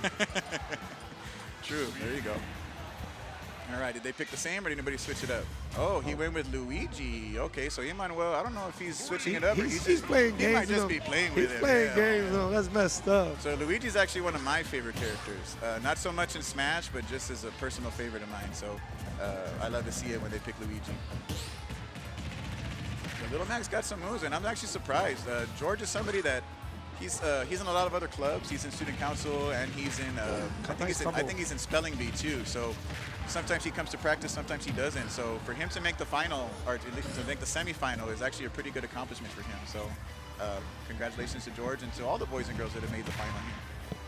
True. There you go. All right. Did they pick the same or did anybody switch it up? Oh, he went with Luigi. Okay, so Emmanuel, I don't know if he's switching it up or he's playing games. He might just be playing with it. He's playing games, though. That's messed up. So Luigi's actually one of my favorite characters. Not so much in Smash, but just as a personal favorite of mine. So I love to see it when they pick Luigi. So Little Mac's got some moves, and I'm actually surprised. George is somebody that he's in a lot of other clubs. He's in student council, and he's in I think he's in spelling bee too. So sometimes he comes to practice, sometimes he doesn't. So for him to make the final, or to make the semifinal, is actually a pretty good accomplishment for him. So congratulations to George and to all the boys and girls that have made the final here.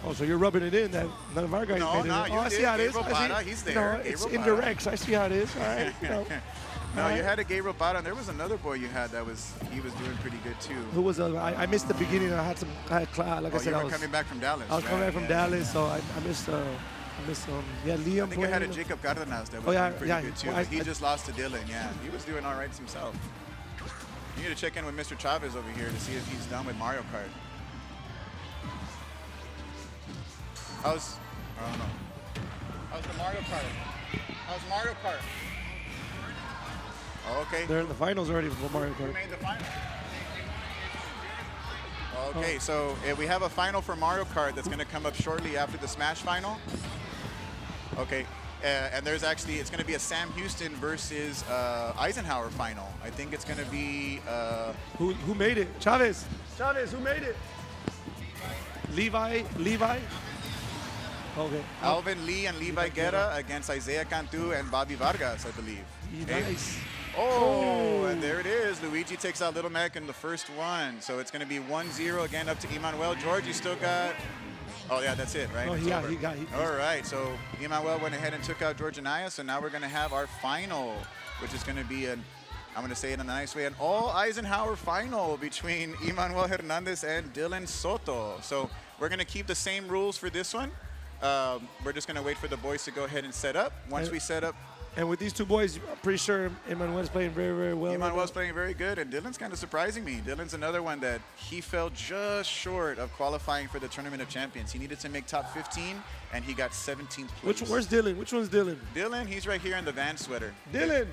Oh, so you're rubbing it in that none of our guys made it. No, I see how it is. He's there. It's indirect, so I see how it is. All right. No, you had a Gabriel Bada, and there was another boy you had that he was doing pretty good too. Who was I missed the beginning. I had like I said, you were coming back from Dallas. I was coming back from Dallas, so I missed Liam. I think I had a Jacob Gardinas that was doing pretty good too. Well, he just lost to Dylan. Yeah, he was doing all right himself. You need to check in with Mr. Chavez over here to see if he's done with Mario Kart. I don't know. How's the Mario Kart? How's Mario Kart? Oh, okay. They're in the finals already for Mario Kart. We made the final. Okay, so we have a final for Mario Kart that's going to come up shortly after the Smash final. Okay, and there's actually, it's going to be a Sam Houston versus Eisenhower final. I think it's going to be... Who made it? Chavez, who made it? Levi? Okay. Alvin Lee and Levi Guerra against Isaiah Cantu and Bobby Vargas, I believe. Nice. Oh, and there it is. Luigi takes out Little Mac in the first one. So it's going to be 1-0 again up to Emmanuel. George, you still got... Oh, yeah, that's it, right? Oh, he got all right, so Emmanuel went ahead and took out George and Annayia. So now we're going to have our final, which is going to be I'm going to say it in a nice way, an all-Eisenhower final between Emmanuel Hernandez and Dylan Soto. So we're going to keep the same rules for this one. We're just going to wait for the boys to go ahead and set up. Once we set up... And with these two boys, I'm pretty sure Emmanuel's playing very, very well. Emmanuel's playing very good, and Dylan's kind of surprising me. Dylan's another one that he fell just short of qualifying for the Tournament of Champions. He needed to make top 15, and he got 17th place. Where's Dylan? Which one's Dylan? Dylan, he's right here in the Van sweater. Dylan!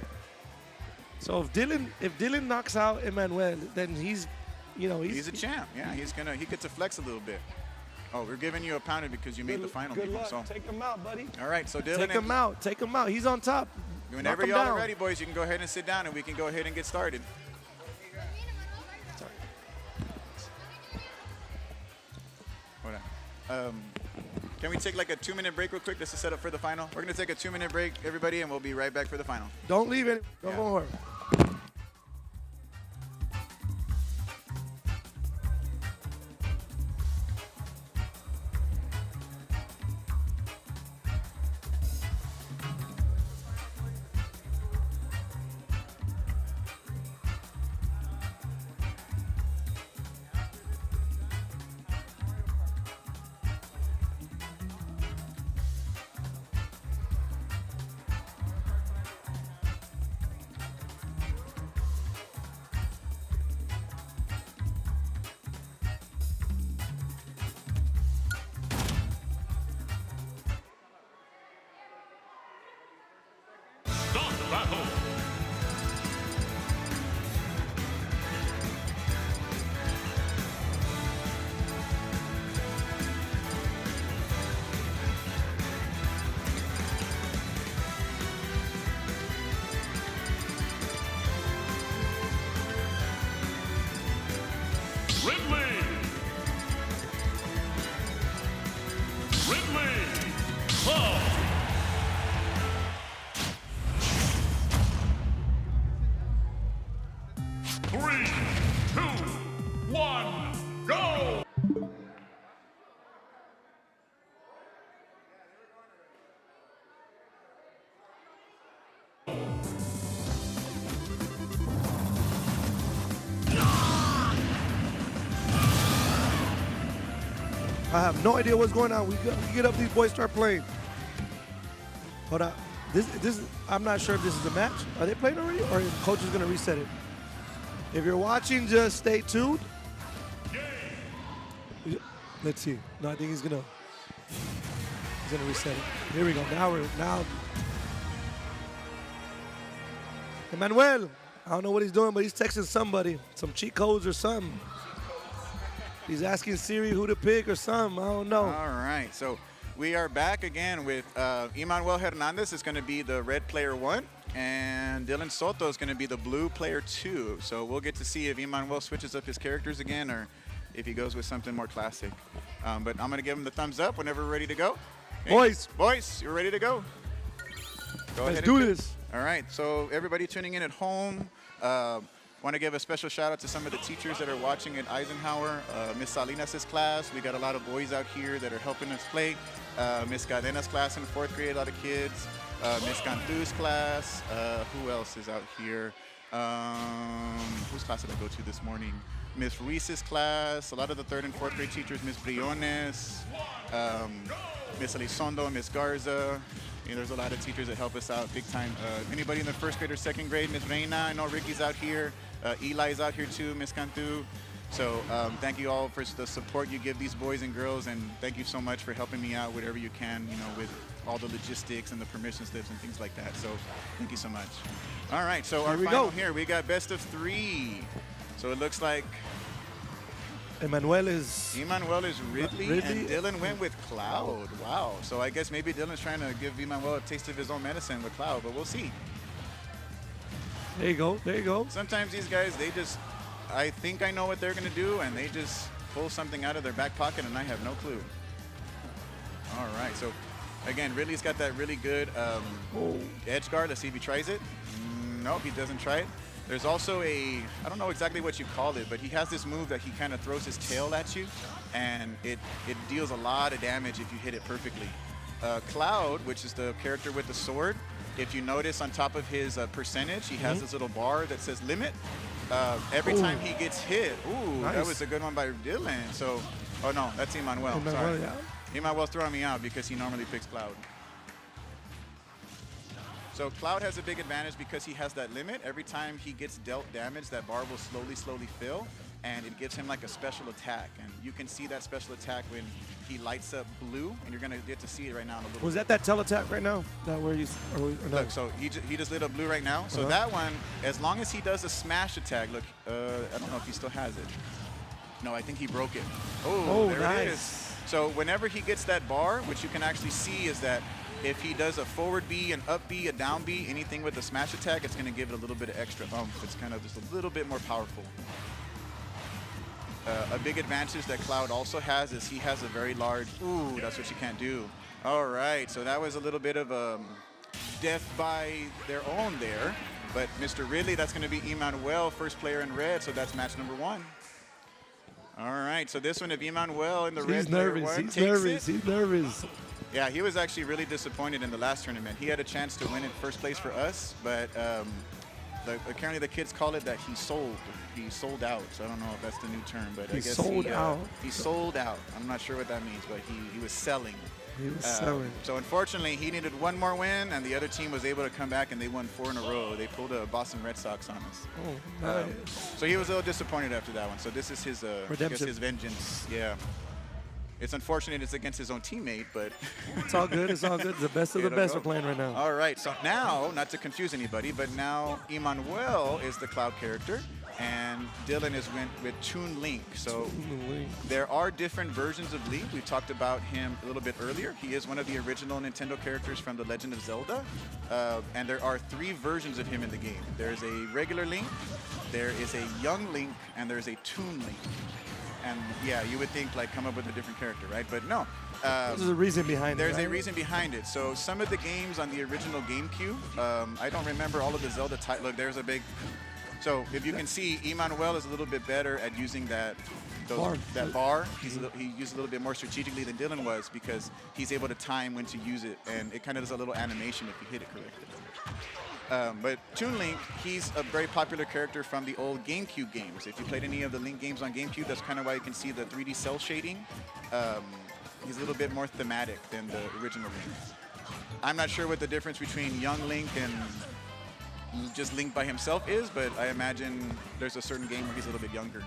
So if Dylan knocks out Emmanuel, then he's a champ. Yeah, he gets to flex a little bit. Oh, we're giving you a pounder because you made the final. Good luck. So. Take him out, buddy. All right, so Dylan. Take him out. He's on top. Whenever y'all are ready, boys, you can go ahead and sit down, and we can go ahead and get started. Hold on. Can we take like a 2-minute break real quick just to set up for the final? We're going to take a 2-minute break, everybody, and we'll be right back for the final. Don't leave it. Don't go home. Start the battle. Ridley! Ridley! Oh! 3, 2, 1, go! I have no idea what's going on. We get up, these boys start playing. Hold on. This I'm not sure if this is a match. Are they playing already, or the coach is gonna reset it? If you're watching, just stay tuned. Let's see. No, I think he's gonna reset it. Here we go. Now. Emmanuel, I don't know what he's doing, but he's texting somebody, some cheat codes or something. He's asking Siri who to pick or something. I don't know. All right, so we are back again with Emmanuel Hernandez is going to be the red player 1, and Dylan Soto is going to be the blue player 2. So we'll get to see if Emmanuel switches up his characters again or if he goes with something more classic. But I'm going to give him the thumbs up whenever we're ready to go. Okay. Boys, you're ready to go. Let's do this. All right, so everybody tuning in at home, want to give a special shout out to some of the teachers that are watching at Eisenhower. Miss Salinas' class, we got a lot of boys out here that are helping us play. Miss Gardinas' class in 4th grade, a lot of kids. Miss Cantu's class, who else is out here? Whose class did I go to this morning? Miss Ruiz's class, a lot of the 3rd and 4th grade teachers, Miss Briones, Miss Elizondo, Miss Garza. You know, there's a lot of teachers that help us out big time. Anybody in the 1st grade or 2nd grade, Miss Reina, I know Ricky's out here. Eli's out here too, Miss Cantu. So thank you all for the support you give these boys and girls, and thank you so much for helping me out whatever you can, you know, with all the logistics and the permission slips and things like that. So thank you so much. All right, so our final here, we got best of 3. So it looks like Emmanuel is Ridley, and Dylan went with Cloud. Wow. So I guess maybe Dylan's trying to give Emmanuel a taste of his own medicine with Cloud, but we'll see. There you go. There you go. Sometimes these guys, they just, I think I know what they're going to do, and they just pull something out of their back pocket, and I have no clue. All right. So, again, Ridley's got that really good edge guard. Let's see if he tries it. Nope, he doesn't try it. There's also I don't know exactly what you call it, but he has this move that he kind of throws his tail at you, and it deals a lot of damage if you hit it perfectly. Cloud, which is the character with the sword, if you notice on top of his percentage, he has this little bar that says limit. Every time he gets hit, nice. That was a good one by Dylan. So, oh no, that's Emmanuel. Sorry. Yeah. Emmanuel's throwing me out because he normally picks Cloud. So Cloud has a big advantage because he has that limit. Every time he gets dealt damage, that bar will slowly fill, and it gives him like a special attack. And you can see that special attack when he lights up blue, and you're gonna get to see it right now in a little bit. Was that tail attack right now? That where you? Or no? Look, so he just lit up blue right now. So that one, as long as he does a smash attack, look, I don't know if he still has it. No, I think he broke it. Oh, there nice. It is. So whenever he gets that bar, which you can actually see is that if he does a forward B, an up B, a down B, anything with a smash attack, it's going to give it a little bit of extra oomph. It's kind of just a little bit more powerful. A big advantage that Cloud also has is he has a very large, that's what you can't do. All right, so that was a little bit of death by their own there. But Mr. Ridley, that's going to be Emmanuel, first player in red, so that's match number 1. All right, so this one, if Emmanuel in the red player 1 takes it. He's nervous. Yeah, he was actually really disappointed in the last tournament. He had a chance to win in first place for us, but apparently the kids call it that he sold. He sold out. So I don't know if that's the new term, but I guess sold out. He sold out. I'm not sure what that means, but he was selling. He was selling. So unfortunately, he needed one more win, and the other team was able to come back, and they won 4 in a row. They pulled a Boston Red Sox on us. Oh, nice. So he was a little disappointed after that one. So this is his redemption. his vengeance. Yeah. It's unfortunate it's against his own teammate, but It's all good. It's all good. The best of the It'll best go. are playing right now. All right, so now, not to confuse anybody, but now Emmanuel is the Cloud character, and Dylan is went with Toon Link. So there are different versions of Link. We talked about him a little bit earlier. He is one of the original Nintendo characters from The Legend of Zelda, and there are 3 versions of him in the game. There's a regular Link, there is a young Link, and there's a Toon Link. And yeah, you would think like come up with a different character, right? But no. There's a reason behind it. There's right? a reason behind it. So some of the games on the original GameCube, I don't remember all of the Zelda titles. Look, there's a big. So if you can see, Emmanuel is a little bit better at using that bar. He used a little bit more strategically than Dylan was because he's able to time when to use it, and it kind of does a little animation if you hit it correctly. But Toon Link, he's a very popular character from the old GameCube games. If you played any of the Link games on GameCube, that's kind of why you can see the 3D cell shading. He's a little bit more thematic than the original Link. I'm not sure what the difference between young Link and just Link by himself is, but I imagine there's a certain game where he's a little bit younger.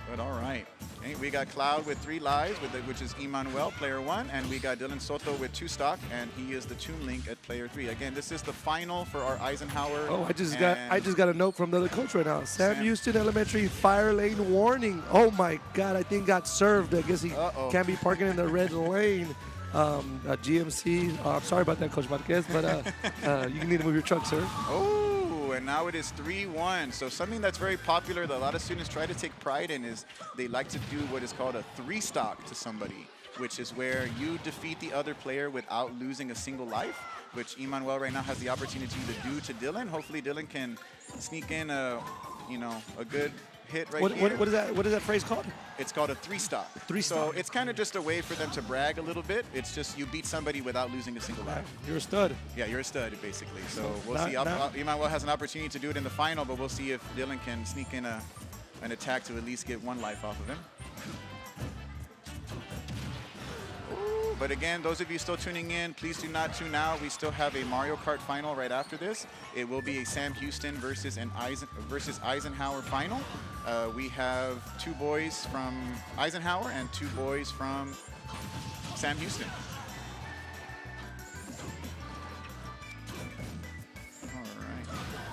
But all right. Okay, we got Cloud with 3 lives, which is Emmanuel, player 1, and we got Dylan Soto with 2 stock, and he is the Toon Link at player 3. Again, this is the final for our Eisenhower. Oh, I just got a note from the other coach right now. Sam Houston Elementary fire lane warning. Oh my God, I think got served. I guess he can't be parking in the red lane. GMC. I'm sorry about that, Coach Marquez, but you need to move your truck, sir. Oh, and now it is 3-1. So something that's very popular that a lot of students try to take pride in is they like to do what is called a 3-stock to somebody, which is where you defeat the other player without losing a single life, which Emmanuel right now has the opportunity to do to Dylan. Hopefully Dylan can sneak in a good hit here. What is that phrase called? It's called a 3-stock. 3-stock. So it's kind of just a way for them to brag a little bit. It's just you beat somebody without losing a single life. You're a stud. Yeah, you're a stud, basically. So we'll see. Emmanuel has an opportunity to do it in the final, but we'll see if Dylan can sneak in an attack to at least get 1 life off of him. But again, those of you still tuning in, please do not tune out. We still have a Mario Kart final right after this. It will be a Sam Houston versus Eisenhower final. We have 2 boys from Eisenhower and 2 boys from Sam Houston.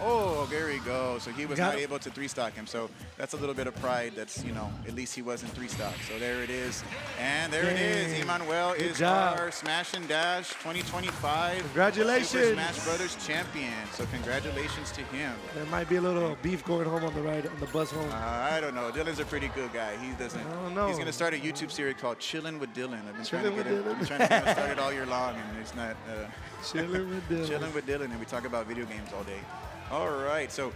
Oh, there we go. So he was not able to 3-stock him. So that's a little bit of pride. That's, at least he wasn't 3-stock. So there it is. And there it is. Emmanuel is our Smash and Dash 2025 Congratulations. Super Smash Brothers champion. So congratulations to him. There might be a little beef going home on the bus home. I don't know. Dylan's a pretty good guy. He doesn't. I don't know. He's going to start a YouTube series called Chillin' with Dylan. I've been trying to Chillin' get it started all year long, and it's not. Chillin' with Dylan. Chillin' with Dylan, and we talk about video games all day. All right, so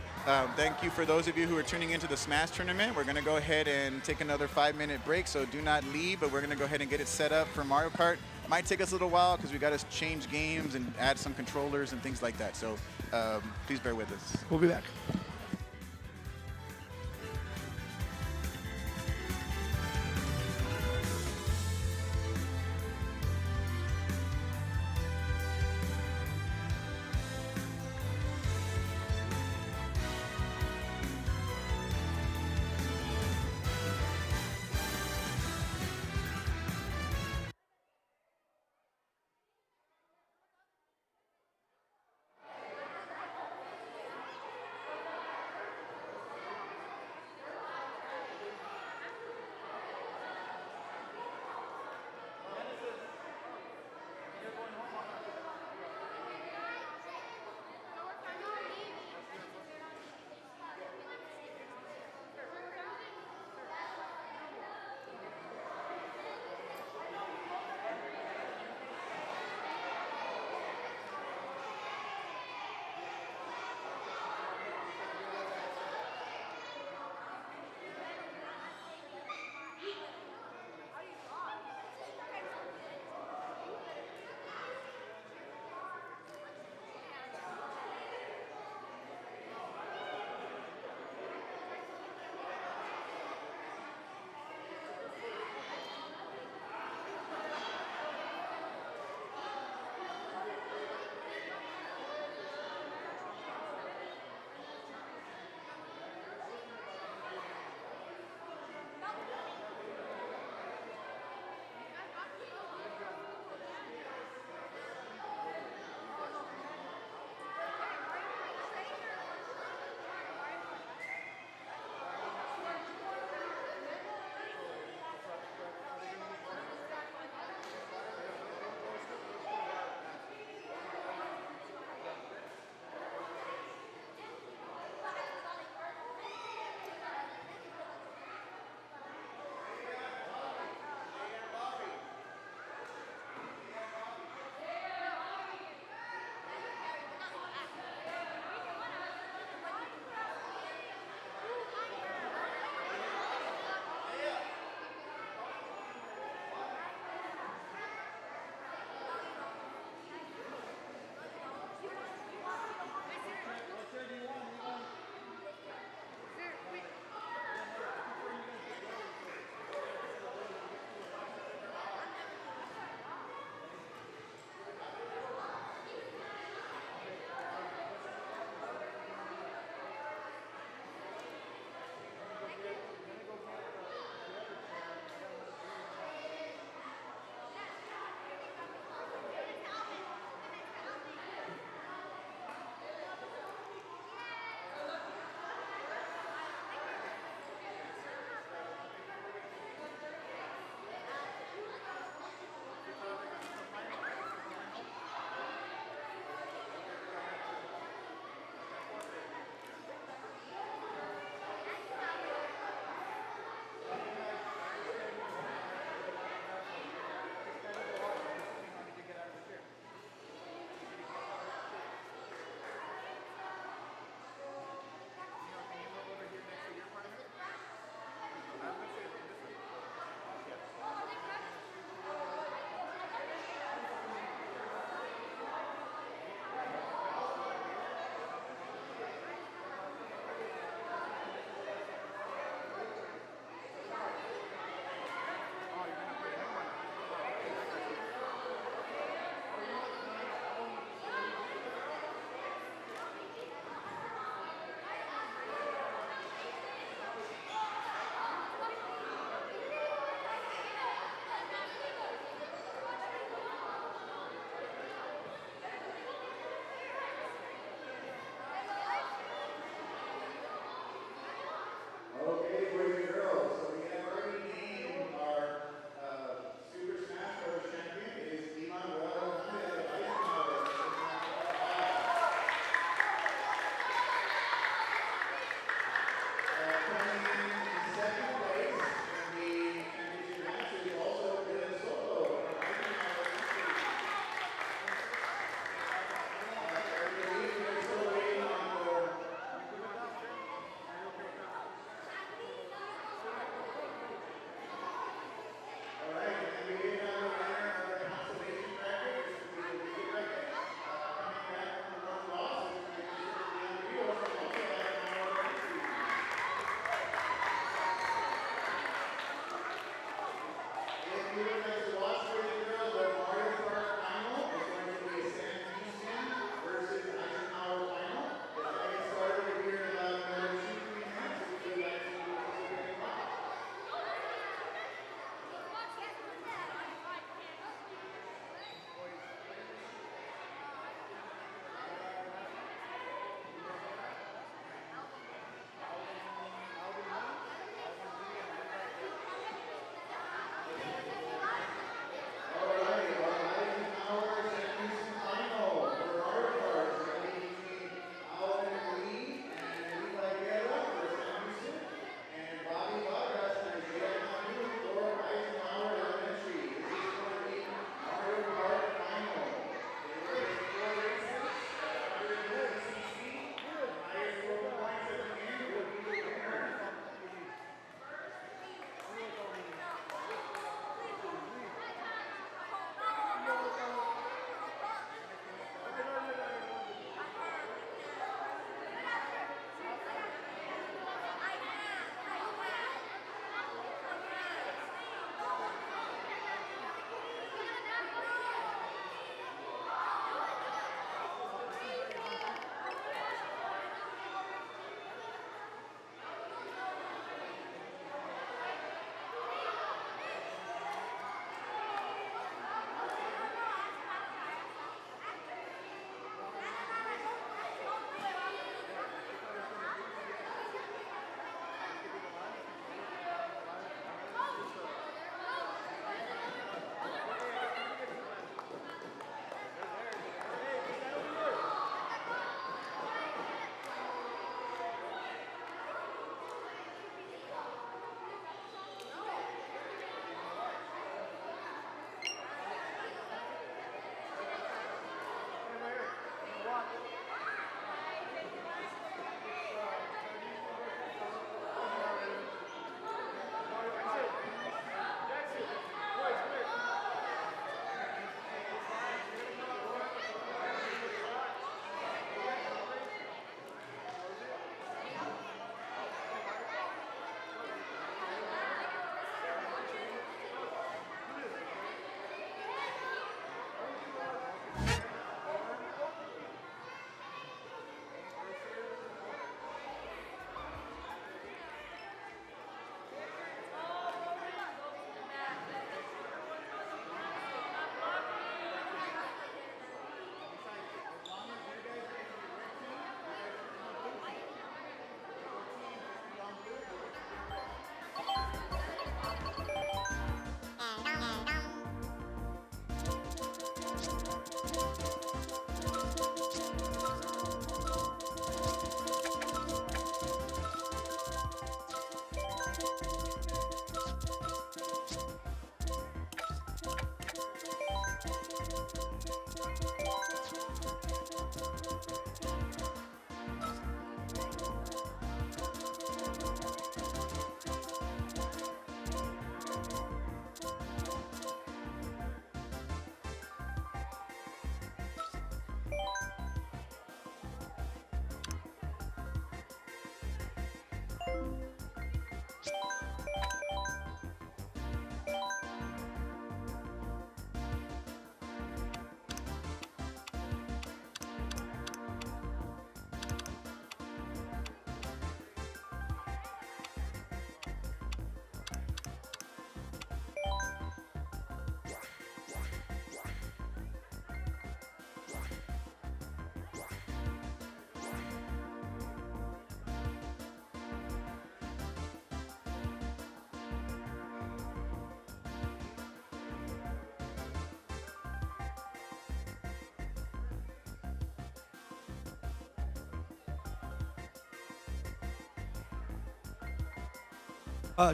thank you for those of you who are tuning into the Smash tournament. We're going to go ahead and take another 5-minute break, so do not leave, but we're going to go ahead and get it set up for Mario Kart. Might take us a little while because we got to change games and add some controllers and things like that, so please bear with us. We'll be back.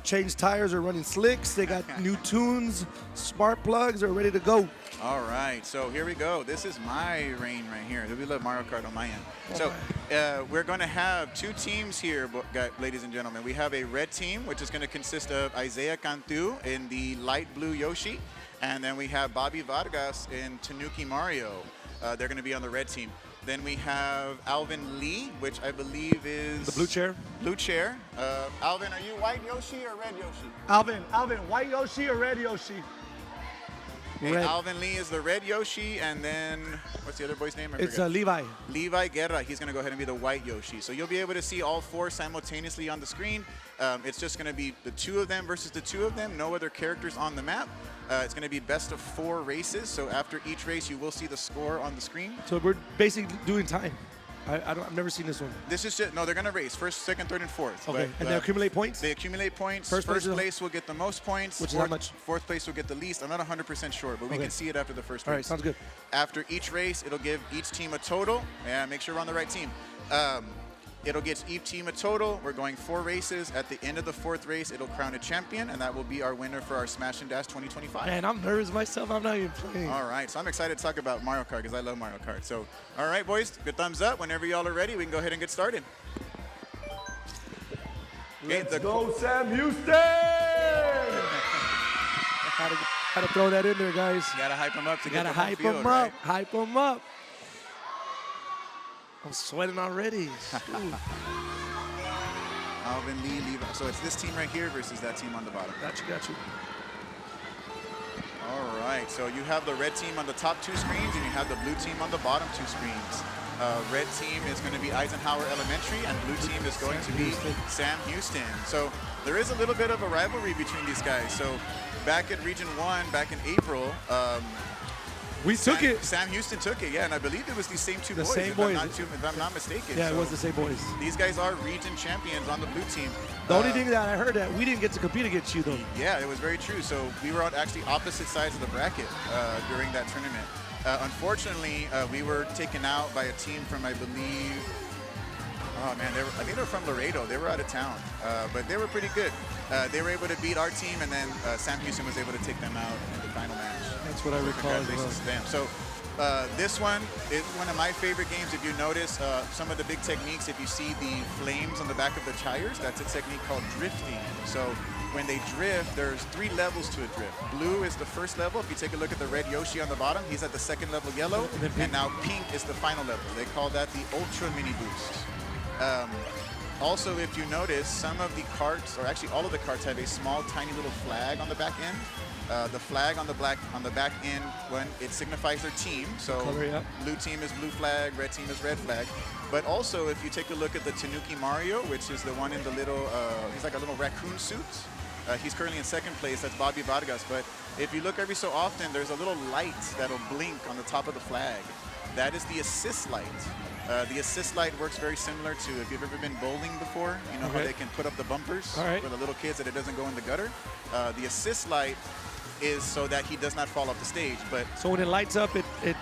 Changed tires, are running slicks. They got new tunes, spark plugs are ready to go. All right, so here we go. This is my reign right here. We love Mario Kart on my end. So we're going to have two teams here, ladies and gentlemen. We have a red team, which is going to consist of Isaiah Cantu in the light blue Yoshi, and then we have Bobby Vargas in Tanuki Mario. They're going to be on the red team. Then we have Alvin Lee, which I believe is... The blue chair? Blue chair. Alvin, are you white Yoshi or red Yoshi? Alvin, white Yoshi or red Yoshi? Okay, Red. Alvin Lee is the red Yoshi, and then, what's the other boy's name? It's Levi. Levi Guerra, he's going to go ahead and be the white Yoshi. So you'll be able to see all four simultaneously on the screen. It's just going to be the two of them versus the two of them, no other characters on the map. It's going to be best of 4 races, so after each race you will see the score on the screen. So we're basically doing time. I've never seen this one. This is just, no, they're going to race first, second, third, and fourth. Okay, and they accumulate points? They accumulate points. First place will get the most points. Which is how much? Fourth place will get the least. I'm not 100% sure, but we can see it after the first race. All right, sounds good. After each race, it'll give each team a total. And make sure we're on the right team. It'll get each team a total. We're going 4 races. At the end of the 4th race, it'll crown a champion, and that will be our winner for our Smash and Dash 2025. Man, I'm nervous myself. I'm not even playing. All right, so I'm excited to talk about Mario Kart because I love Mario Kart. So, all right, boys, good thumbs up. Whenever y'all are ready, we can go ahead and get started. Let's go, Sam Houston! Had to throw that in there, guys. You gotta hype them up to get Gotta the home hype field, them right? up. Hype them up. I'm sweating already. Alvin Lee, Levi. So it's this team right here versus that team on the bottom. Got you. All right, so you have the red team on the top 2 screens and you have the blue team on the bottom 2 screens. Red team is going to be Eisenhower Elementary and blue team is going to be Sam Houston. So there is a little bit of a rivalry between these guys. So back at Region 1, back in April, Sam Houston took it, yeah, and I believe it was these same 2 boys. If I'm not mistaken. Yeah, so it was the same boys. These guys are region champions on the blue team. The only thing that I heard that we didn't get to compete against you, though. Yeah, it was very true. So we were on actually opposite sides of the bracket during that tournament. Unfortunately, we were taken out by a team from, I believe, I think they were from Laredo. They were out of town, but they were pretty good. They were able to beat our team, and then Sam Houston was able to take them out in the final match. That's what I recall as well. Congratulations to them. So this one is one of my favorite games. If you notice some of the big techniques, if you see the flames on the back of the tires, that's a technique called drifting. So when they drift, there's 3 levels to a drift. Blue is the first level. If you take a look at the red Yoshi on the bottom, he's at the 2nd level yellow, and now pink is the final level. They call that the Ultra Mini Boost. Also, if you notice, some of the carts, or actually all of the carts, have a small, tiny little flag on the back end. The flag on the back end, when it signifies their team. So blue team is blue flag, red team is red flag. But also, if you take a look at the Tanuki Mario, which is the one in the little, he's like a little raccoon suit. He's currently in 2nd place. That's Bobby Vargas. But if you look every so often, there's a little light that'll blink on the top of the flag. That is the assist light. The assist light works very similar to, if you've ever been bowling before, you know how they can put up the bumpers for the little kids that it doesn't go in the gutter. The assist light is so that he does not fall off the stage. But so when it lights up, it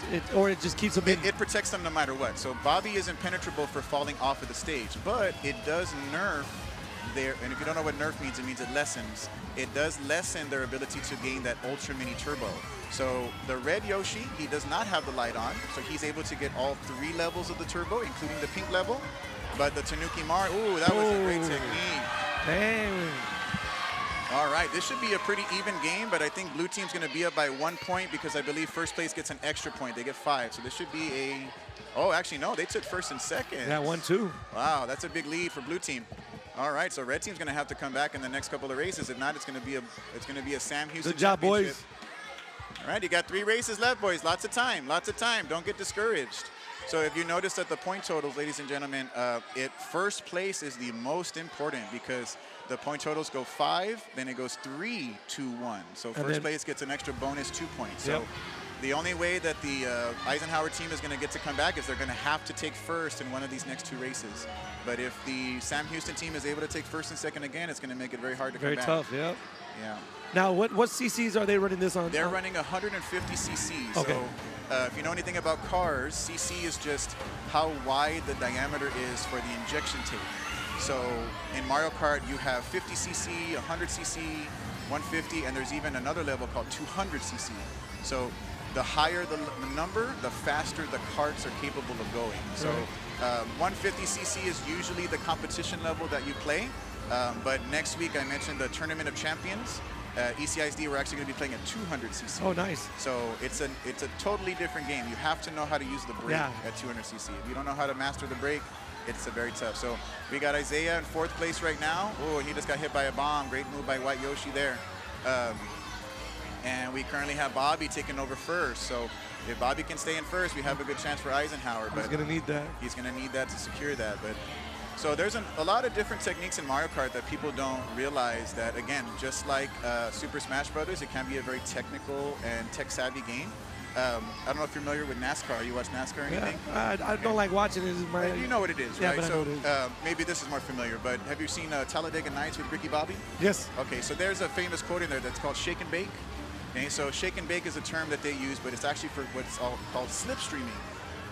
just keeps him in. It protects them no matter what. So Bobby is impenetrable for falling off of the stage, but it does nerf and if you don't know what nerf means, it means it lessens. It does lessen their ability to gain that ultra mini turbo. So the red Yoshi, he does not have the light on, so he's able to get all 3 levels of the turbo, including the pink level. But the Tanuki Mar, ooh, that was a great technique. Dang. All right, this should be a pretty even game, but I think blue team's going to be up by 1 point because I believe first place gets an extra point. They get 5, so this should be a... Oh, actually, no, they took first and second. Yeah, 1-2. Wow, that's a big lead for blue team. All right, so red team's going to have to come back in the next couple of races. If not, it's going to be a Sam Houston Good job, championship. boys. All right, you got 3 races left, boys. Lots of time, lots of time. Don't get discouraged. So if you notice that the point totals, ladies and gentlemen, first place is the most important because the point totals go 5, then it goes 3, 2, 1. So first place gets an extra bonus 2 points. So the only way that the Eisenhower team is going to get to come back is they're going to have to take first in one of these next 2 races. But if the Sam Houston team is able to take first and second again, it's going to make it very hard to come back. Very tough, yeah. Yeah. Now, what CCs are they running this on? They're running 150 CCs. Okay. So if you know anything about cars, CC is just how wide the diameter is for the injection tape. So in Mario Kart, you have 50 CC, 100 CC, 150, and there's even another level called 200 CC. So the higher the number, the faster the karts are capable of going. So 150 CC is usually the competition level that you play. But next week, I mentioned the Tournament of Champions. ECISD, we're actually going to be playing at 200 CC. Oh, nice. So it's a totally different game. You have to know how to use the brake at 200 CC. If you don't know how to master the brake, it's very tough. So we got Isaiah in 4th place right now. Oh, he just got hit by a bomb. Great move by White Yoshi there. And we currently have Bobby taking over first. So if Bobby can stay in first, we have a good chance for Eisenhower. He's going to need that. He's going to need that to secure that. But so there's a lot of different techniques in Mario Kart that people don't realize that, again, just like Super Smash Brothers, it can be a very technical and tech-savvy game. I don't know if you're familiar with NASCAR. You watch NASCAR or anything? Yeah, I don't like watching it. You know what it is, yeah, right? But So I know it is. maybe this is more familiar, but have you seen Talladega Nights with Ricky Bobby? Yes. Okay, so there's a famous quote in there that's called shake and bake. Okay, so shake and bake is a term that they use, but it's actually for what's called slipstreaming.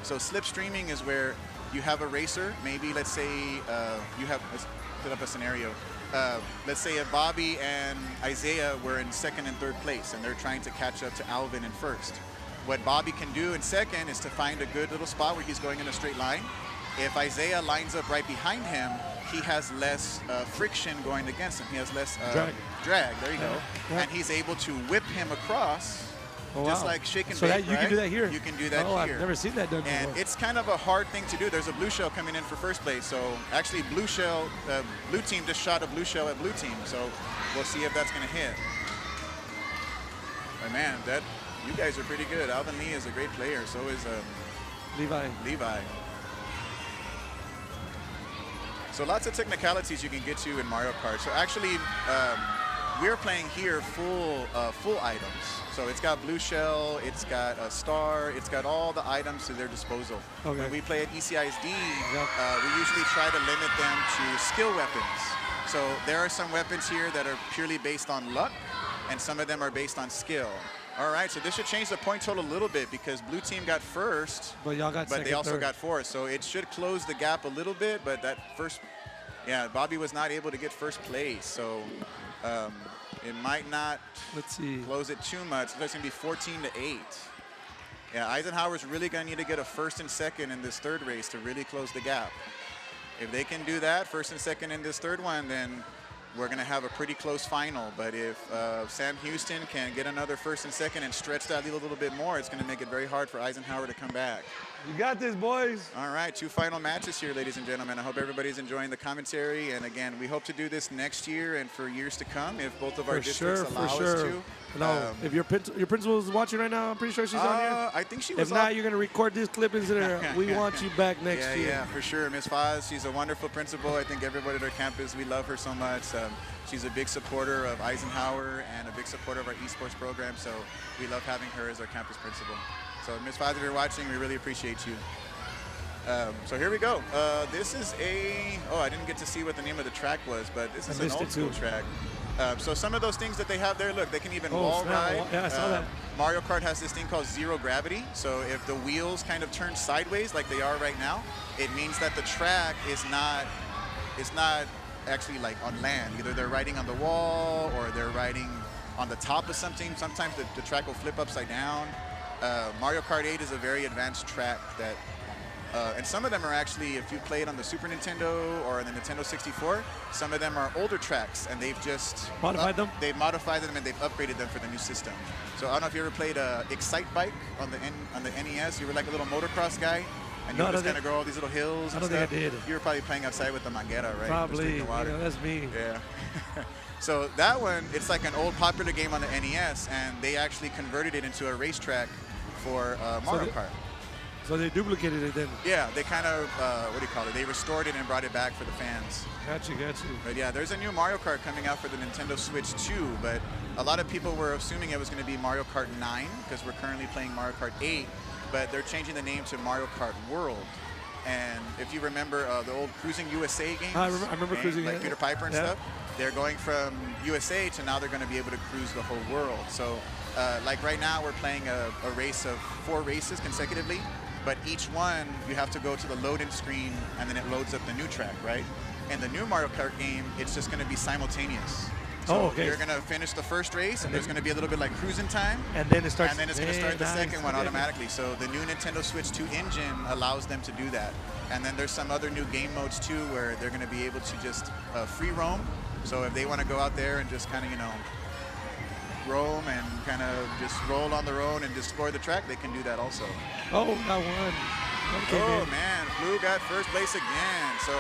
So slipstreaming is where you have a racer, maybe let's say let's put up a scenario. Let's say if Bobby and Isaiah were in 2nd and 3rd place and they're trying to catch up to Alvin in 1st. What Bobby can do in 2nd is to find a good little spot where he's going in a straight line. If Isaiah lines up right behind him, he has less friction going against him. He has less drag. There you go. Yeah. And he's able to whip him across. Oh, just like shake and bake, you can do that here. You can do that here. I've never seen that done before. And it's kind of a hard thing to do. There's a blue shell coming in for 1st place. So actually blue team just shot a blue shell at blue team. So we'll see if that's going to hit. But man, you guys are pretty good. Alvin Lee is a great player. So is Levi. So lots of technicalities you can get to in Mario Kart. So actually, we're playing here full items. So it's got blue shell, it's got a star, it's got all the items to their disposal. Okay. When we play at ECISD, we usually try to limit them to skill weapons. So there are some weapons here that are purely based on luck, and some of them are based on skill. All right, so this should change the point total a little bit because blue team got 1st, but they also got 4th. So it should close the gap a little bit, but that Bobby was not able to get 1st place. So it might not close it too much. It's going to be 14-8. Yeah, Eisenhower's really going to need to get a 1st and 2nd in this 3rd race to really close the gap. If they can do that, 1st and 2nd in this 3rd one, then we're going to have a pretty close final. But if Sam Houston can get another 1st and 2nd and stretch that lead a little bit more, it's going to make it very hard for Eisenhower to come back. You got this, boys. All right, 2 final matches here, ladies and gentlemen. I hope everybody's enjoying the commentary. And again, we hope to do this next year and for years to come if both of our districts allow us to. No, if your principal is watching right now, I'm pretty sure she's on here. I think she was. If not, you're going to record this clip into there. We want you back next year. Yeah, for sure. Miss Faz, she's a wonderful principal. I think everybody at our campus, we love her so much. She's a big supporter of Eisenhower and a big supporter of our esports program. So we love having her as our campus principal. So Ms. Faz, if you're watching, we really appreciate you. So here we go. This is I didn't get to see what the name of the track was, but this is an old school track. So some of those things that they have there, look, they can even wall ride. Yeah, I saw that. Mario Kart has this thing called zero gravity. So if the wheels kind of turn sideways like they are right now, it means that the track is not actually like on land. Either they're riding on the wall or they're riding on the top of something. Sometimes the track will flip upside down. Mario Kart 8 is a very advanced track that, and some of them are actually, if you play it on the Super Nintendo or the Nintendo 64, some of them are older tracks, and they've just modified them. They've modified them and they've upgraded them for the new system. So I don't know if you ever played Excite Bike on the NES. You were like a little motocross guy, and you would just kind of go all these little hills. I don't think I did. You were probably playing outside with the manguera, right? Probably. Just water. That's me. Yeah. So that one, it's like an old popular game on the NES, and they actually converted it into a racetrack for Mario Kart. So they duplicated it then. Yeah, they kind of, what do you call it? They restored it and brought it back for the fans. Got you. But yeah, there's a new Mario Kart coming out for the Nintendo Switch too, but a lot of people were assuming it was going to be Mario Kart 9 because we're currently playing Mario Kart 8, but they're changing the name to Mario Kart World. And if you remember the old Cruising USA games, I remember Cruising, like Peter Piper and stuff, they're going from USA to now they're going to be able to cruise the whole world. So like right now we're playing a race of 4 races consecutively, but each one you have to go to the load-in screen and then it loads up the new track, right? In the new Mario Kart game, it's just going to be simultaneous. So you're going to finish the first race, and there's going to be a little bit like cruising time. And then it starts. And then it's going to start the second one automatically. So the new Nintendo Switch 2 engine allows them to do that. And then there's some other new game modes too, where they're going to be able to just free roam. So if they want to go out there and just kind of, roam and kind of just roll on their own and explore the track, they can do that also. Oh, got one. Oh man, Blue got first place again. So.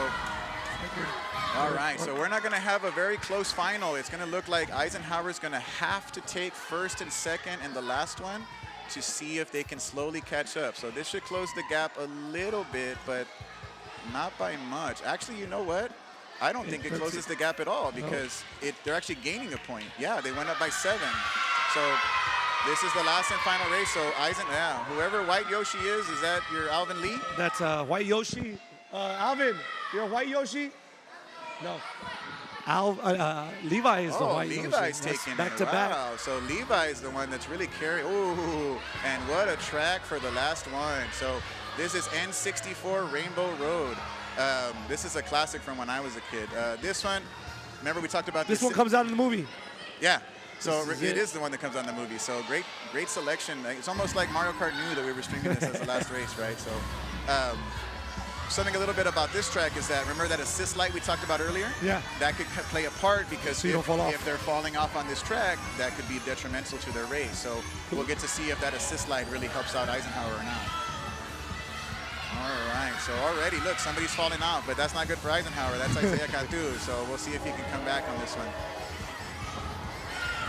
All right, so we're not going to have a very close final. It's going to look like Eisenhower's going to have to take first and second in the last one to see if they can slowly catch up. So this should close the gap a little bit, but not by much. Actually, you know what? I don't think it closes the gap at all because they're actually gaining a point. Yeah, they went up by 7. So this is the last and final race. So whoever White Yoshi is that your Alvin Lee? That's White Yoshi. Alvin, you're a White Yoshi? No. Levi is the White Yoshi. Oh, Levi's taking back to back. Wow, so Levi is the one that's really carrying. Ooh, and what a track for the last one. So this is N64 Rainbow Road. This is a classic from when I was a kid. This one, remember we talked about this. This one comes out in the movie. Yeah. So it is the one that comes out in the movie. So great selection. It's almost like Mario Kart knew that we were streaming this as the last race, right? So something a little bit about this track is that, remember that assist light we talked about earlier? Yeah. That could play a part because so if they're falling off on this track, that could be detrimental to their race. So we'll get to see if that assist light really helps out Eisenhower or not. All right, so already, look, somebody's falling off, but that's not good for Eisenhower. That's Isaiah Catu, so we'll see if he can come back on this one.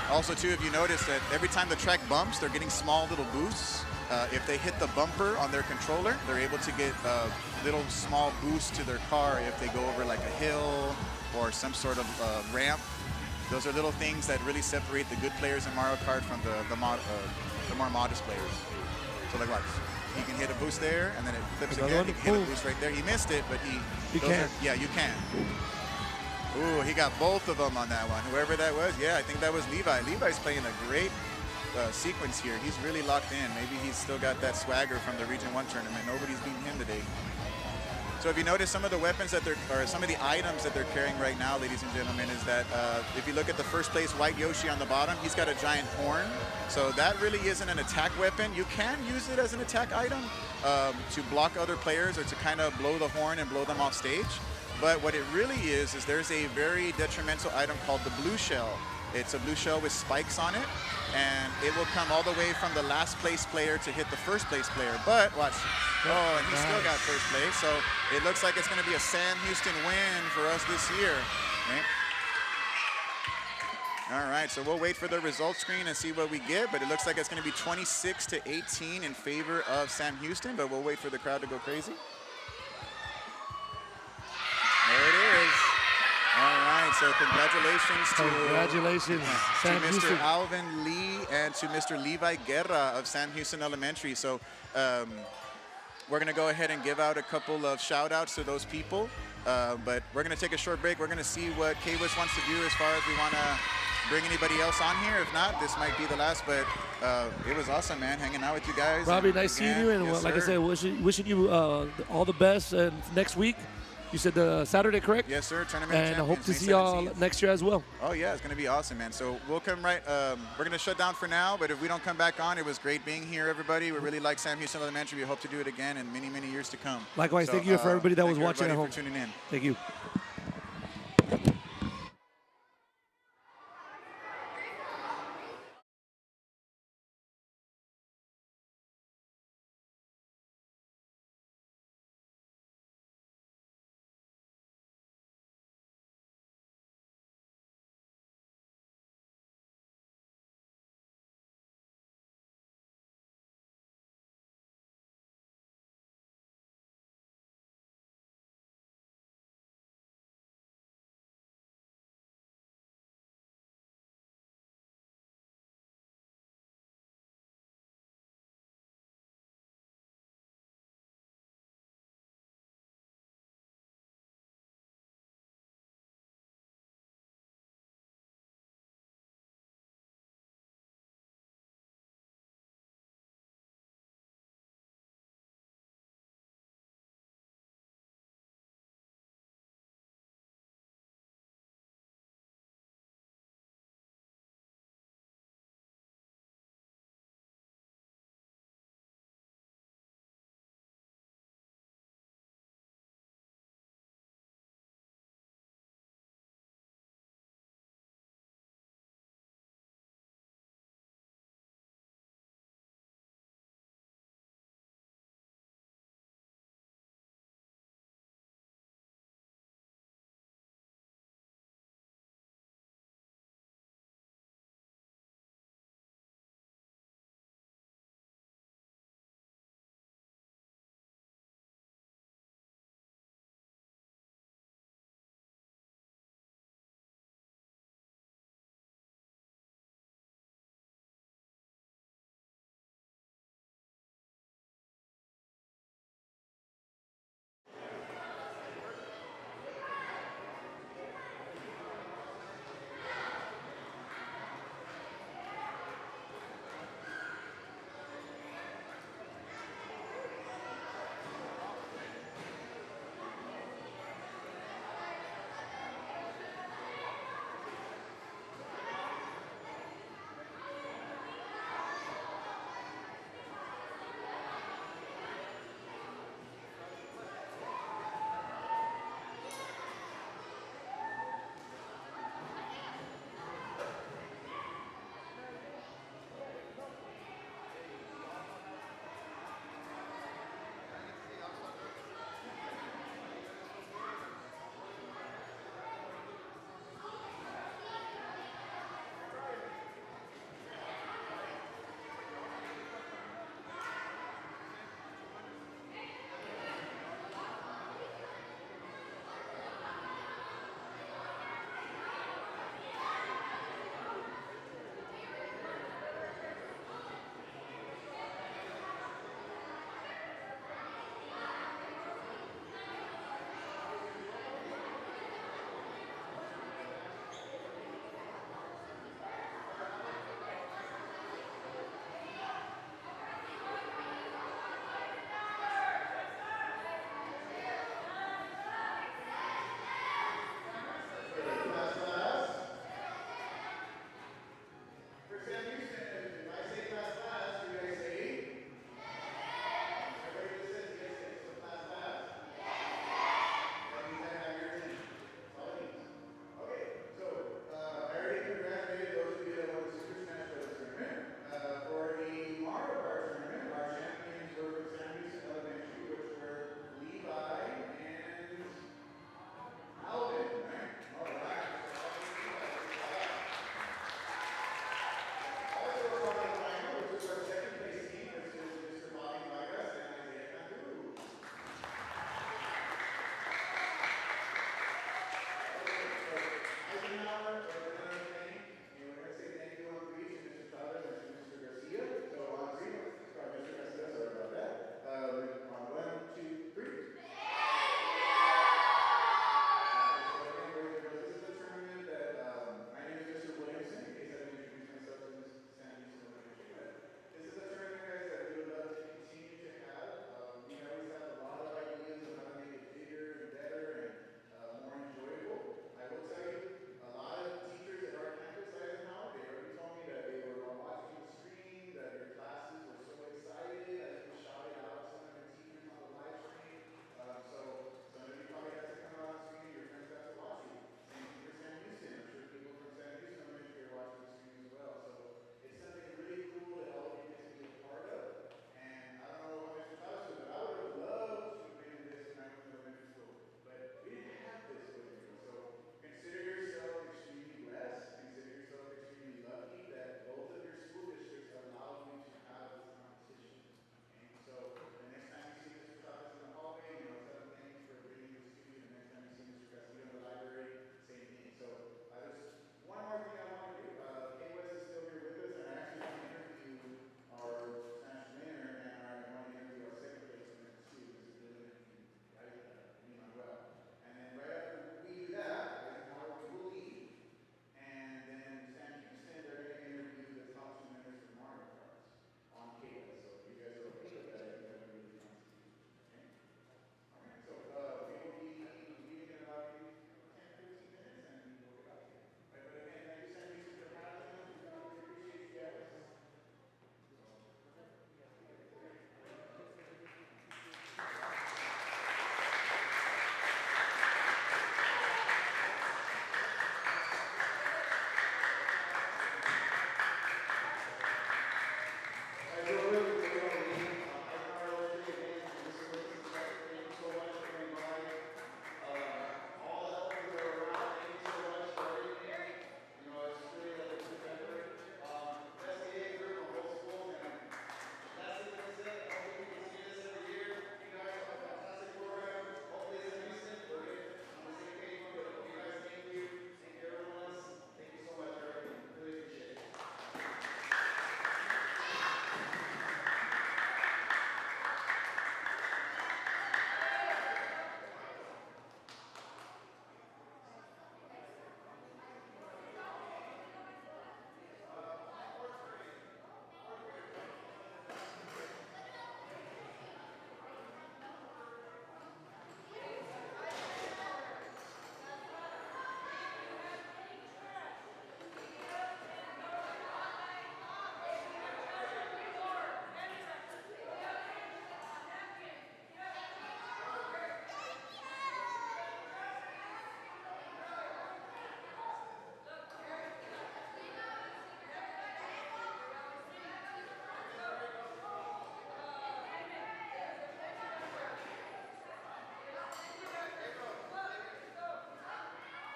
Also, too, if you notice that every time the track bumps, they're getting small little boosts. If they hit the bumper on their controller, they're able to get a little small boost to their car if they go over like a hill or some sort of ramp. Those are little things that really separate the good players in Mario Kart from the more modest players. So like watch. He can hit a boost there, and then it flips again. He can hit a boost right there. He missed it, but you can. Yeah, you can. Ooh, he got both of them on that one. Whoever that was, yeah, I think that was Levi. Levi's playing a great sequence here. He's really locked in. Maybe he's still got that swagger from the Region 1 tournament. Nobody's beaten him today. So if you notice, some of the weapons that some of the items that they're carrying right now, ladies and gentlemen, is that if you look at the first place White Yoshi on the bottom, he's got a giant horn. So that really isn't an attack weapon. You can use it as an attack item to block other players or to kind of blow the horn and blow them off stage. But what it really is there's a very detrimental item called the blue shell. It's a blue shell with spikes on it, and it will come all the way from the last place player to hit the first place player. But watch, and he still got first place. So it looks like it's going to be a Sam Houston win for us this year. Right? All right, so we'll wait for the results screen and see what we get, but it looks like it's going to be 26-18 in favor of Sam Houston, but we'll wait for the crowd to go crazy. There it is. All right, so congratulations to Mr. Alvin Lee and to Mr. Levi Guerra of Sam Houston Elementary. So we're going to go ahead and give out a couple of shout-outs to those people, but we're going to take a short break. We're going to see what KWES wants to do as far as we want to bring anybody else on here. If not, this might be the last, but it was awesome, man, hanging out with you guys. Robbie, nice seeing you, and yes, like I said, wishing you all the best next week. You said the Saturday, correct? Yes, sir. Tournament And I of hope to Champions, see May y'all 17th. next year as well. Oh, yeah, it's going to be awesome, man. So we'll come right. We're going to shut down for now, but if we don't come back on, it was great being here, everybody. We really like Sam Houston Elementary. We hope to do it again in many, many years to come. Likewise, So, thank you for everybody that was thank you, watching at home. everybody, for tuning in. Thank you.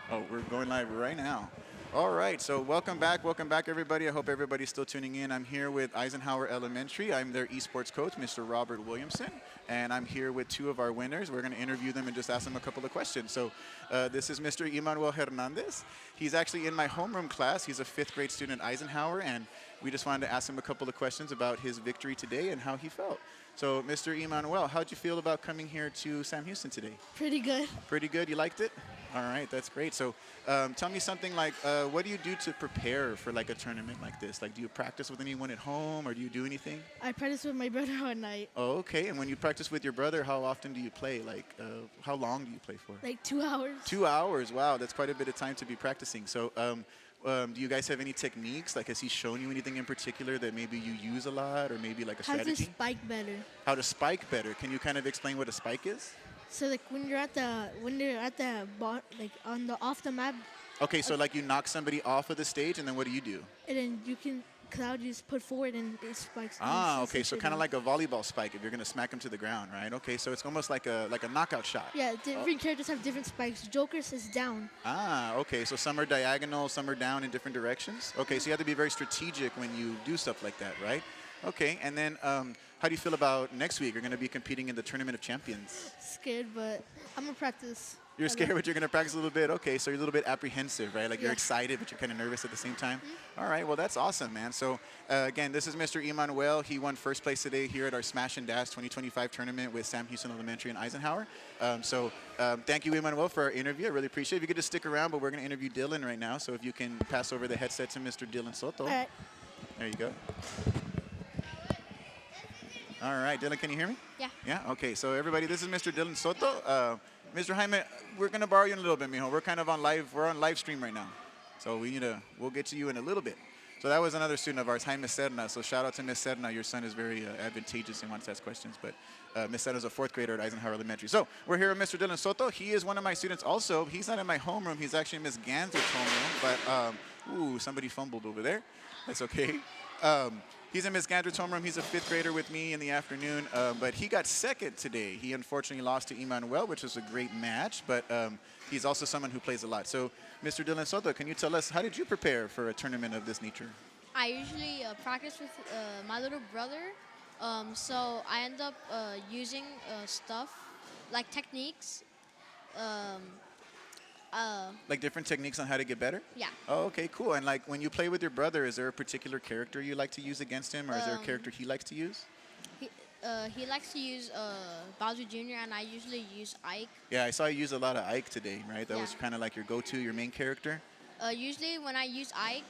Oh, we're going live right now. All right, so welcome back, everybody. I hope everybody's still tuning in. I'm here with Eisenhower Elementary. I'm their esports coach, Mr. Robert Williamson, and I'm here with two of our winners. We're going to interview them and just ask them a couple of questions. So this is Mr. Emmanuel Hernandez. He's actually in my homeroom class. He's a 5th grade student at Eisenhower, and we just wanted to ask him a couple of questions about his victory today and how he felt. So, Mr. Emmanuel, how'd you feel about coming here to Sam Houston today? Pretty good. Pretty good? You liked it? All right, that's great. So tell me something like, what do you do to prepare for like a tournament like this? Like, do you practice with anyone at home or do you do anything? I practice with my brother all night. Oh, okay. And when you practice with your brother, how often do you play? Like, how long do you play for? Like 2 hours. 2 hours. Wow, that's quite a bit of time to be practicing. So do you guys have any techniques? Like, has he shown you anything in particular that maybe you use a lot or maybe like a strategy? How to spike better. How to spike better. Can you kind of explain what a spike is? So like when you're at the ball, like off the map. Okay, so like you knock somebody off of the stage, and then what do you do? And then you can cloud just put forward and it spikes. Ah, okay, so kind of like a volleyball spike if you're gonna smack them to the ground, right? Okay, so it's almost like a knockout shot. Yeah, different characters have different spikes. Joker's is down. Ah, okay, so some are diagonal, some are down in different directions. Okay, so you have to be very strategic when you do stuff like that, right? Okay, and then how do you feel about next week? You're going to be competing in the Tournament of Champions. Scared, but I'm going to practice. You're scared, but you're going to practice a little bit? Okay, so you're a little bit apprehensive, right? Like you're Yeah. excited, but you're kind of nervous at the same time? Mm-hmm. All right, well, that's awesome, man. So, again, this is Mr. Emmanuel. He won first place today here at our Smash and Dash 2025 tournament with Sam Houston Elementary and Eisenhower. Thank you, Emmanuel, for our interview. I really appreciate it. If you could just stick around, but we're going to interview Dylan right now. So if you can pass over the headset to Mr. Dylan Soto. All right. There you go. All right, Dylan, can you hear me? Yeah. Yeah, okay, so everybody, this is Mr. Dylan Soto. Mr. Jaime, we're gonna borrow you in a little bit, mijo. We're kind of on live stream right now. So we'll get to you in a little bit. So that was another student of ours, Jaime Serna. So shout out to Miss Serna. Your son is very advantageous and wants to ask questions. But Miss Serna is a 4th grader at Eisenhower Elementary. So we're here with Mr. Dylan Soto. He is one of my students also. He's not in my homeroom. He's actually in Miss Ganser's homeroom. But, somebody fumbled over there. That's okay. He's in Miss Ganser's homeroom. He's a 5th grader with me in the afternoon, but he got 2nd today. He unfortunately lost to Emmanuel, which was a great match, but he's also someone who plays a lot. So, Mr. Dylan Soto, can you tell us, how did you prepare for a tournament of this nature? I usually practice with my little brother, so I end up using stuff like techniques. Like different techniques on how to get better? Yeah. Oh, okay, cool. And like when you play with your brother, is there a particular character you like to use against him, or is there a character he likes to use? He likes to use Bowser Jr. and I usually use Ike. Yeah, I saw you use a lot of Ike today, right? That Yeah. was kind of like your go-to, your main character? Usually when I use Ike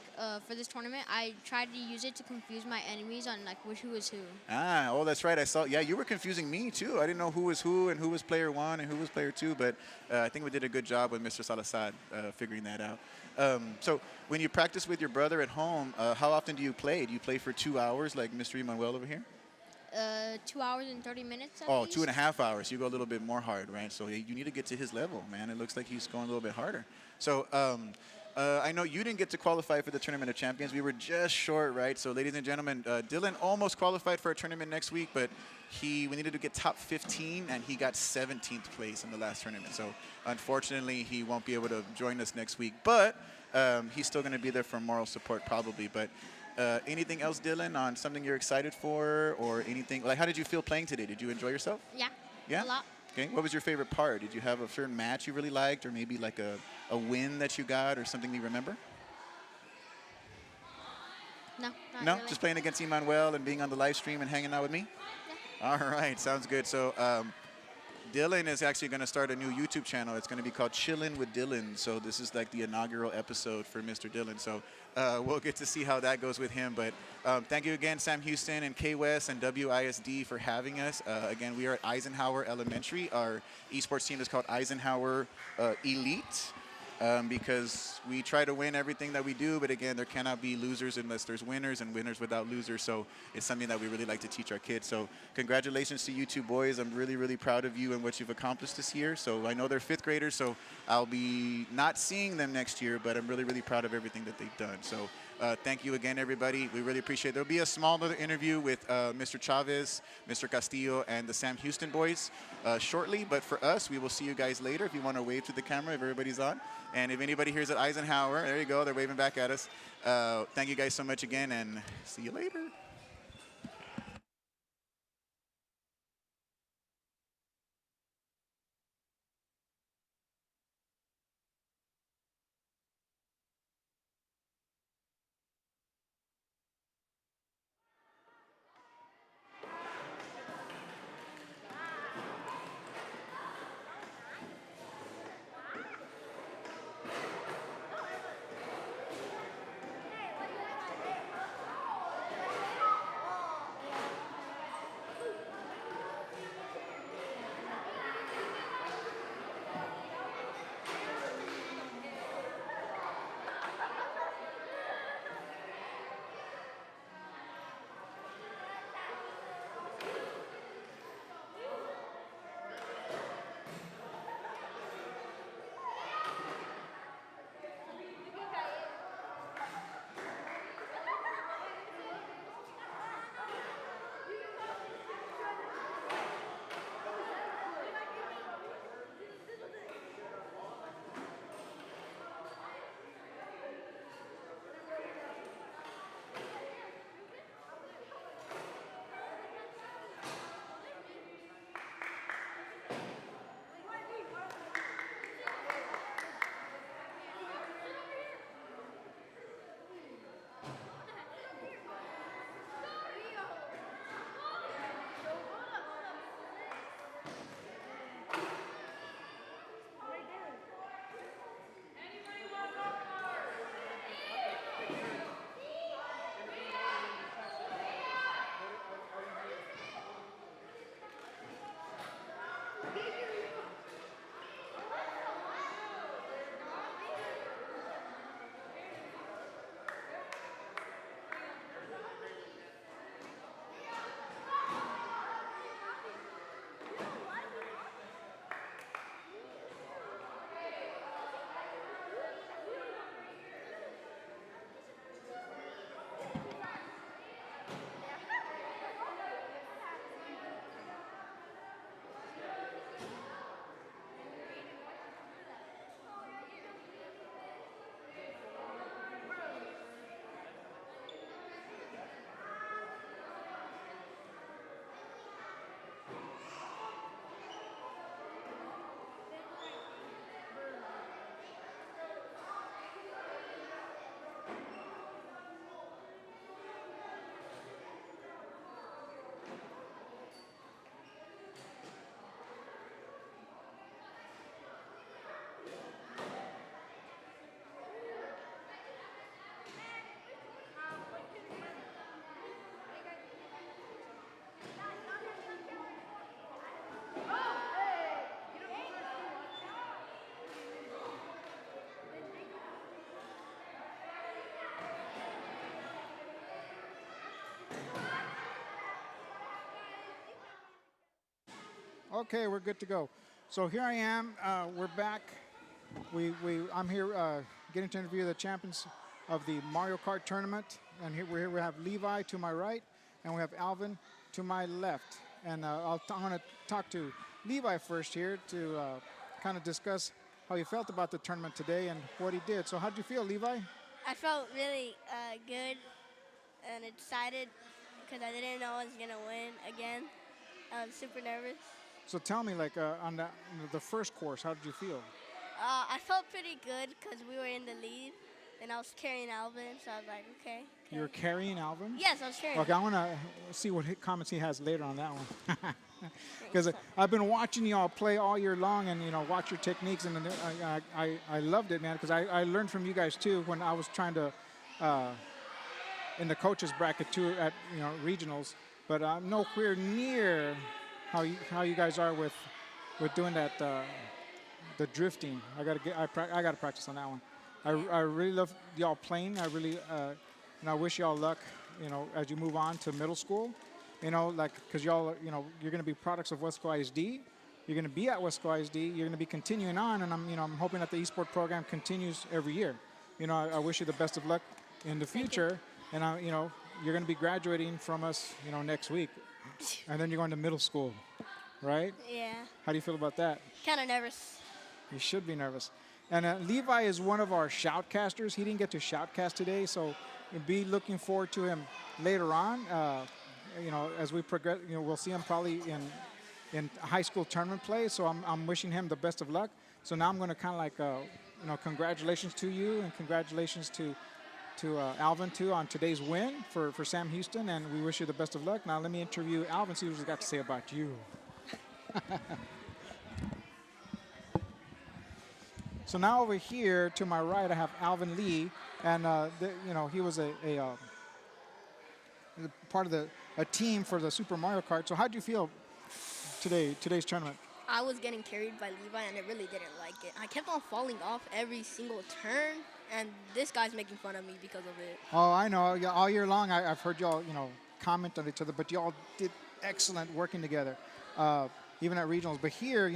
for this tournament, I try to use it to confuse my enemies on like who is who. Ah, oh, that's right. I saw. Yeah, you were confusing me too. I didn't know who was who and who was player 1 and who was player 2. But I think we did a good job with Mr. Salazar figuring that out. So when you practice with your brother at home, how often do you play? Do you play for 2 hours like Mr. Emmanuel over here? 2 hours and 30 minutes. At Oh, least. 2.5 hours. You go a little bit more hard, right? So you need to get to his level, man. It looks like he's going a little bit harder. So. I know you didn't get to qualify for the Tournament of Champions. We were just short, right? So, ladies and gentlemen, Dylan almost qualified for a tournament next week, but we needed to get top 15, and he got 17th place in the last tournament. So, unfortunately, he won't be able to join us next week, but he's still going to be there for moral support probably. But anything else, Dylan, on something you're excited for or anything? Like, how did you feel playing today? Did you enjoy yourself? Yeah. Yeah? A lot. Okay. What was your favorite part? Did you have a certain match you really liked, or maybe like a win that you got, or something you remember? No. No, Really. just playing against Emmanuel and being on the live stream and hanging out with me? Yeah. All right, sounds good. So Dylan is actually going to start a new YouTube channel. It's going to be called Chillin' with Dylan. So this is like the inaugural episode for Mr. Dylan. So we'll get to see how that goes with him. But thank you again, Sam Houston and KWES and WISD for having us. Again, we are at Eisenhower Elementary. Our esports team is called Eisenhower Elite. Because we try to win everything that we do, but again, there cannot be losers unless there's winners, and winners without losers. So it's something that we really like to teach our kids. So congratulations to you two boys. I'm really, really proud of you and what you've accomplished this year. So I know they're 5th graders, so I'll be not seeing them next year, but I'm really, really proud of everything that they've done. So Thank you again, everybody. We really appreciate it. There'll be a small little interview with Mr. Chavez, Mr. Castillo, and the Sam Houston boys shortly. But for us, we will see you guys later. If you want to wave to the camera, if everybody's on. And if anybody here's at Eisenhower, there you go. They're waving back at us. Thank you guys so much again, and see you later. Okay, we're good to go. So here I am. We're back. I'm here getting to interview the champions of the Mario Kart tournament. And here we have Levi to my right, and we have Alvin to my left. And I'm going to talk to Levi first here to kind of discuss how he felt about the tournament today and what he did. So how did you feel, Levi? I felt really good and excited because I didn't know I was going to win again. I was super nervous. So tell me, like, on the first course, how did you feel? I felt pretty good because we were in the lead, and I was carrying Alvin, so I was like, okay. You were carrying Alvin? Yes, I was carrying Okay, I want to see what comments he has later on that one. Because I've been watching y'all play all year long and, watch your techniques, and I loved it, man, because I learned from you guys, too, when I was trying to, in the coaches bracket, too, at, regionals. But I'm nowhere near how you guys are with doing that, the drifting. I gotta practice on that one. I really love y'all playing. And I wish y'all luck, as you move on to middle school. Because y'all, you're going to be products of Weslaco ISD. You're going to be at Weslaco ISD. You're going to be continuing on, and I'm hoping that the eSport program continues every year. I wish you the best of luck in the future. And you're going to be graduating from us, next week, and then you're going to middle school, right? Yeah. How do you feel about that? Kind of nervous. You should be nervous. And Levi is one of our shoutcasters. He didn't get to shoutcast today, so we'll be looking forward to him later on. As we progress, we'll see him probably in high school tournament play. So I'm wishing him the best of luck. So now I'm going to kind of like, congratulations to you and congratulations to Alvin too on today's win for Sam Houston, and we wish you the best of luck. Now let me interview Alvin, see what he's got to say about you. So now over here to my right, I have Alvin Lee, and he was a part of a team for the Super Mario Kart. So how do you feel today's tournament? I was getting carried by Levi, and I really didn't like it. I kept on falling off every single turn, and this guy's making fun of me because of it. Oh, I know. Yeah, all year long, I've heard y'all, comment on each other, but y'all did excellent working together, even at regionals. But here,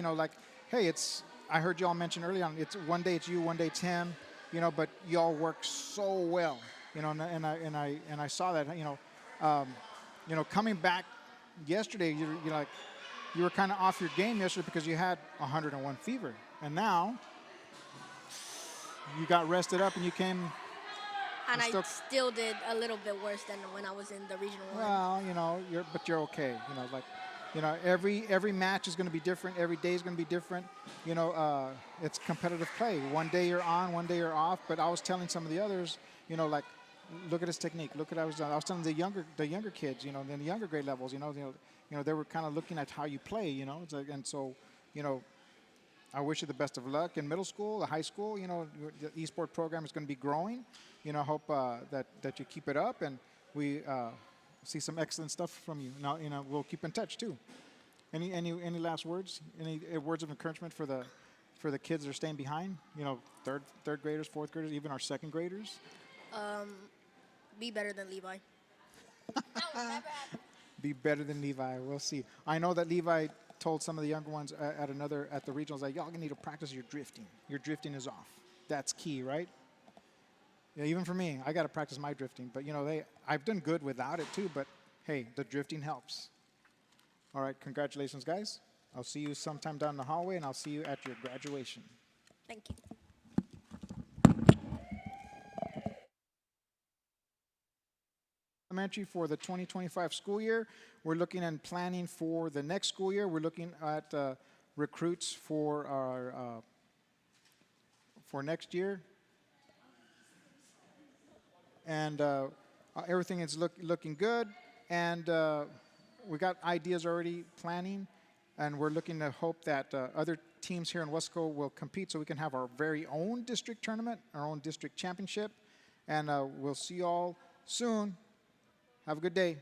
hey, I heard y'all mention early on, it's one day it's you, one day it's him, but y'all work so well, and I saw that, coming back yesterday, you were kind of off your game yesterday because you had 101 fever, and now you got rested up and you came. And I still did a little bit worse than when I was in the regional one. Well, you're okay. Every match is going to be different. Every day is going to be different. It's competitive play. One day you're on, one day you're off. But I was telling some of the others, look at his technique. Look at I was telling the younger kids, in the younger grade levels, they were kind of looking at how you play, It's like, and so, I wish you the best of luck in middle school, the high school. The eSport program is going to be growing. I hope that you keep it up, and we see some excellent stuff from you. Now, we'll keep in touch too. Any last words? Any words of encouragement for the kids that are staying behind? Third graders, fourth graders, even our second graders. Be better than Levi. That will never happen. Be better than Levi. We'll see. I know that Levi told some of the younger ones at the regionals, like, y'all need to practice your drifting. Your drifting is off. That's key, right? Yeah, even for me, I got to practice my drifting. But I've done good without it too. But hey, the drifting helps. All right, congratulations, guys. I'll see you sometime down the hallway, and I'll see you at your graduation. Thank you. Elementary for the 2025 school year. We're looking and planning for the next school year. We're looking at recruits for our for next year, and everything is looking good. And we got ideas already planning, and we're looking to hope that other teams here in Weslaco will compete, so we can have our very own district tournament, our own district championship. And we'll see you all soon. Have a good day.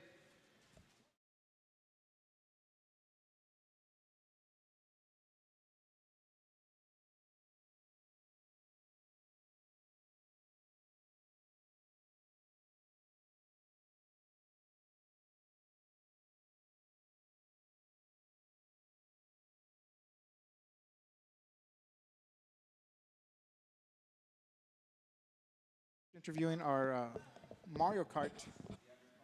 Interviewing our Mario Kart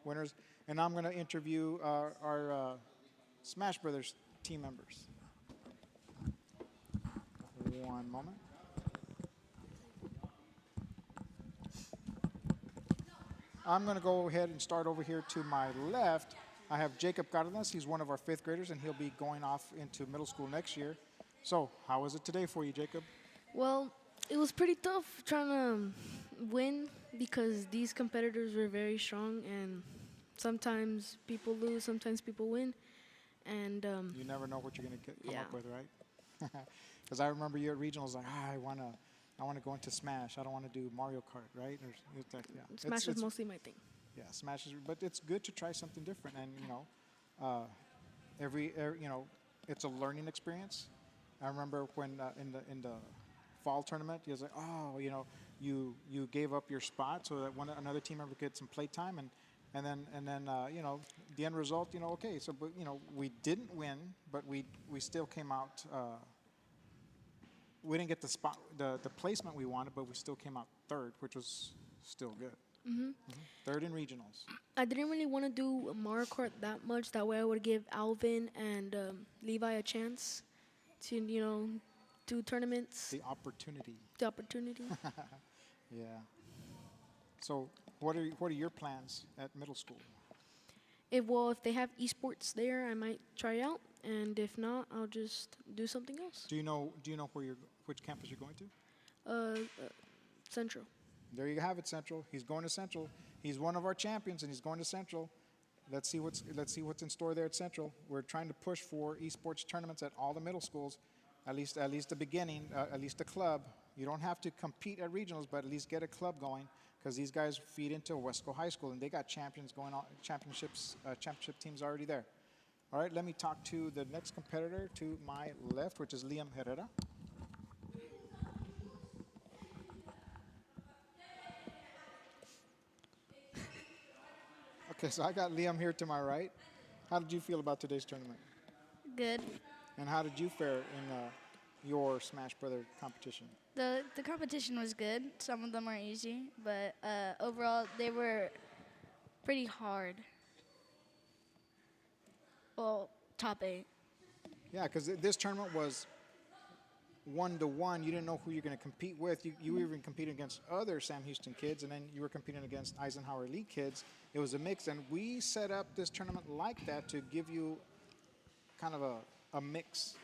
winners, and I'm going to interview our Smash Brothers team members. One moment. I'm going to go ahead and start over here to my left. I have Jacob Gardinas. He's one of our fifth graders, and he'll be going off into middle school next year. So, how was it today for you, Jacob? Well, it was pretty tough trying to win because these competitors were very strong, and sometimes people lose, sometimes people win, and you never know what you're going to come up with, right? Because I remember you at regionals like, I want to go into Smash. I don't want to do Mario Kart, right? Or, Smash is mostly my thing. Yeah, Smash is, but it's good to try something different, and every it's a learning experience. I remember when in the fall tournament, he was like, oh, you gave up your spot so that another team member could get some play time, and then the end result, okay, so but we didn't win, but we still came out. We didn't get the spot, the placement we wanted, but we still came out third, which was still good. Third in regionals. I didn't really want to do Mario Kart that much. That way I would give Alvin and Levi a chance to, do tournaments. The opportunity. The opportunity. Yeah. So what are your plans at middle school? If they have esports there, I might try out. And if not, I'll just do something else. Do you know which campus you're going to? Central. There you have it, Central. He's going to Central. He's one of our champions, and he's going to Central. Let's see what's in store there at Central. We're trying to push for esports tournaments at all the middle schools, at least the beginning, at least a club. You don't have to compete at regionals, but at least get a club going, because these guys feed into Weslaco High School, and they got champions going on, championship teams already there. All right, let me talk to the next competitor to my left, which is Liam Herrera. Okay, so I got Liam here to my right. How did you feel about today's tournament? Good. And how did you fare in your Smash Brother competition? The competition was good. Some of them were easy, but overall they were pretty hard. Well, top 8. Yeah, because this tournament was 1-to-1. You didn't know who you're going to compete with. You were even competing against other Sam Houston kids, and then you were competing against Eisenhower Elite kids. It was a mix, and we set up this tournament like that to give you kind of a mix,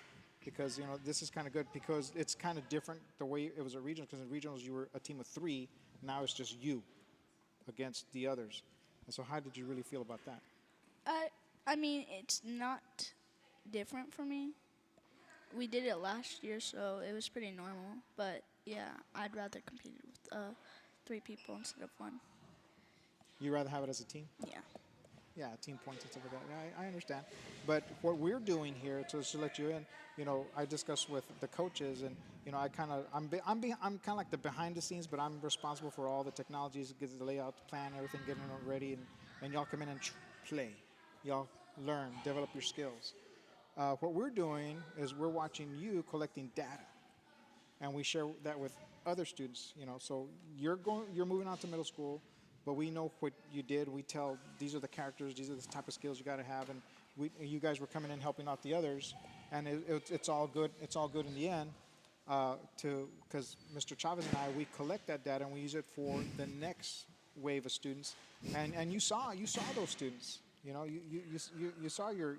because this is kind of good, because it's kind of different the way it was at regionals, because in regionals you were a team of 3. Now it's just you against the others. And so how did you really feel about that? I mean, it's not different for me. We did it last year, so it was pretty normal. But yeah, I'd rather compete with 3 people instead of 1. You rather have it as a team? Yeah. Yeah, team points and stuff like that. Yeah, I understand. But what we're doing here, just to let you in, I discussed with the coaches, and I'm kind of like the behind the scenes, but I'm responsible for all the technologies, get the layout, the plan, everything, getting it ready, and y'all come in and play. Y'all learn, develop your skills. What we're doing is we're watching you collecting data, and we share that with other students. So you're moving on to middle school, but we know what you did. We tell these are the characters, these are the type of skills you got to have, and you guys were coming in helping out the others, and it's all good. It's all good in the end, because Mr. Chavez and I, we collect that data and we use it for the next wave of students, and you saw those students. You saw your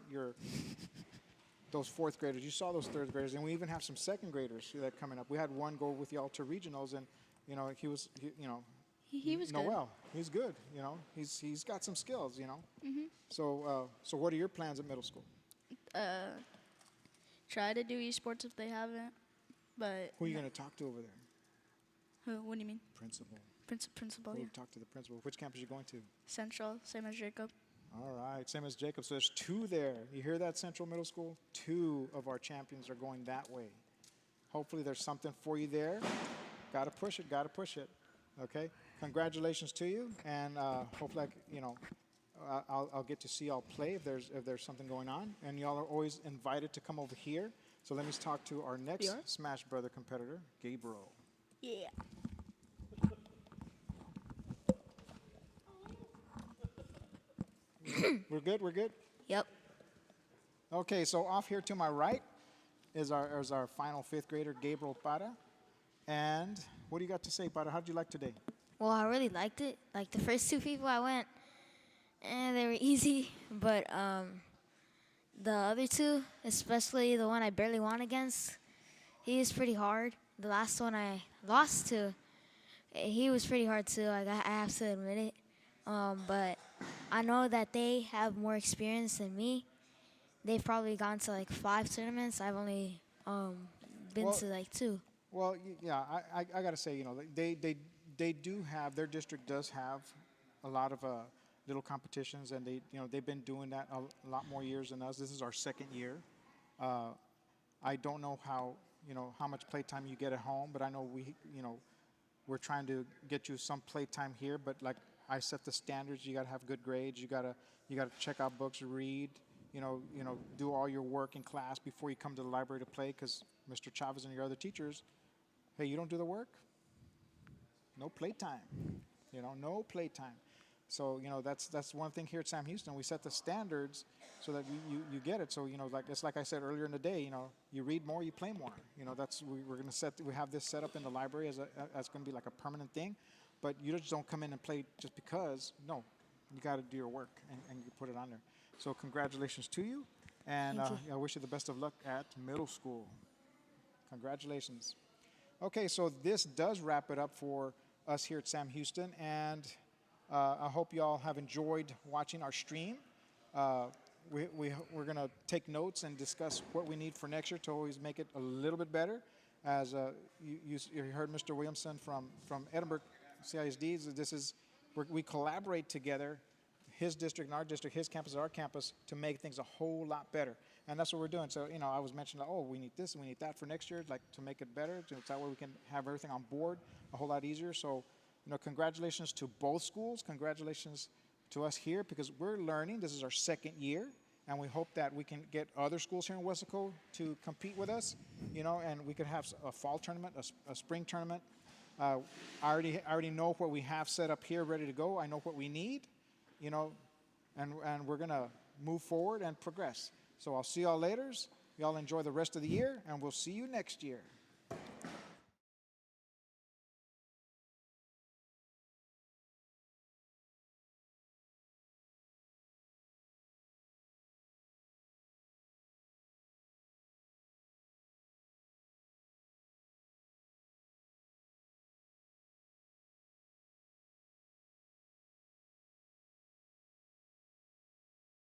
those 4th graders. You saw those 3rd graders, and we even have some 2nd graders that coming up. We had one go with y'all to regionals, and he was Noel. Good. He's good. He's got some skills. So what are your plans at middle school? Try to do esports if they haven't, but. Who are you going to talk to over there? Who? What do you mean? Principal. Principal. Yeah. Talk to the principal. Which campus are you going to? Central, same as Jacob. All right, same as Jacob. So there's 2 there. You hear that, Central Middle School? 2 of our champions are going that way. Hopefully there's something for you there. Got to push it. Okay? Congratulations to you, and hopefully, I'll get to see y'all play if there's something going on. And y'all are always invited to come over here. So let me talk to our next Smash Brother competitor, Gabriel. Yeah. We're good? Yep. Okay, so off here to my right is our final 5th grader, Gabriel Para. And what do you got to say, Para? How did you like today? Well, I really liked it. Like the first 2 people I went, they were easy. But the other 2, especially the one I barely won against, he was pretty hard. The last one I lost to, he was pretty hard too. I have to admit it. But I know that they have more experience than me. They've probably gone to like 5 tournaments. I've only been to like 2. Well, yeah, I got to say, they do have, their district does have a lot of little competitions, and they've been doing that a lot more years than us. This is our 2nd year. I don't know how much playtime you get at home, but I know we're trying to get you some playtime here. But like I set the standards, you got to have good grades. You got to check out books, read. Do all your work in class before you come to the library to play. Because Mr. Chavez and your other teachers, hey, you don't do the work, no playtime. You know, no playtime. So, you know, that's one thing here at Sam Houston. We set the standards so that you get it. So, you know, like it's like I said earlier in the day, you know, you read more, you play more. You know, that's we're going to we have this set up in the library as going to be like a permanent thing. But you just don't come in and play just because. No, you got to do your work and you put it on there. So congratulations to you. And I wish you the best of luck at middle school. Congratulations. Okay, so this does wrap it up for us here at Sam Houston. And I hope you all have enjoyed watching our stream. We're going to take notes and discuss what we need for next year to always make it a little bit better. As you heard Mr. Williamson from Edinburgh CISD, we collaborate together, his district and our district, his campus and our campus, to make things a whole lot better. And that's what we're doing. So, you know, I was mentioning, oh, we need this and we need that for next year, like to make it better. So that way we can have everything on board a whole lot easier. So, you know, congratulations to both schools. Congratulations to us here because we're learning. This is our second year, and we hope that we can get other schools here in Weslaco to compete with us, you know, and we could have a fall tournament, a spring tournament. I already know what we have set up here, ready to go. I know what we need, you know, and we're going to move forward and progress. So I'll see y'all later. Y'all enjoy the rest of the year, and we'll see you next year.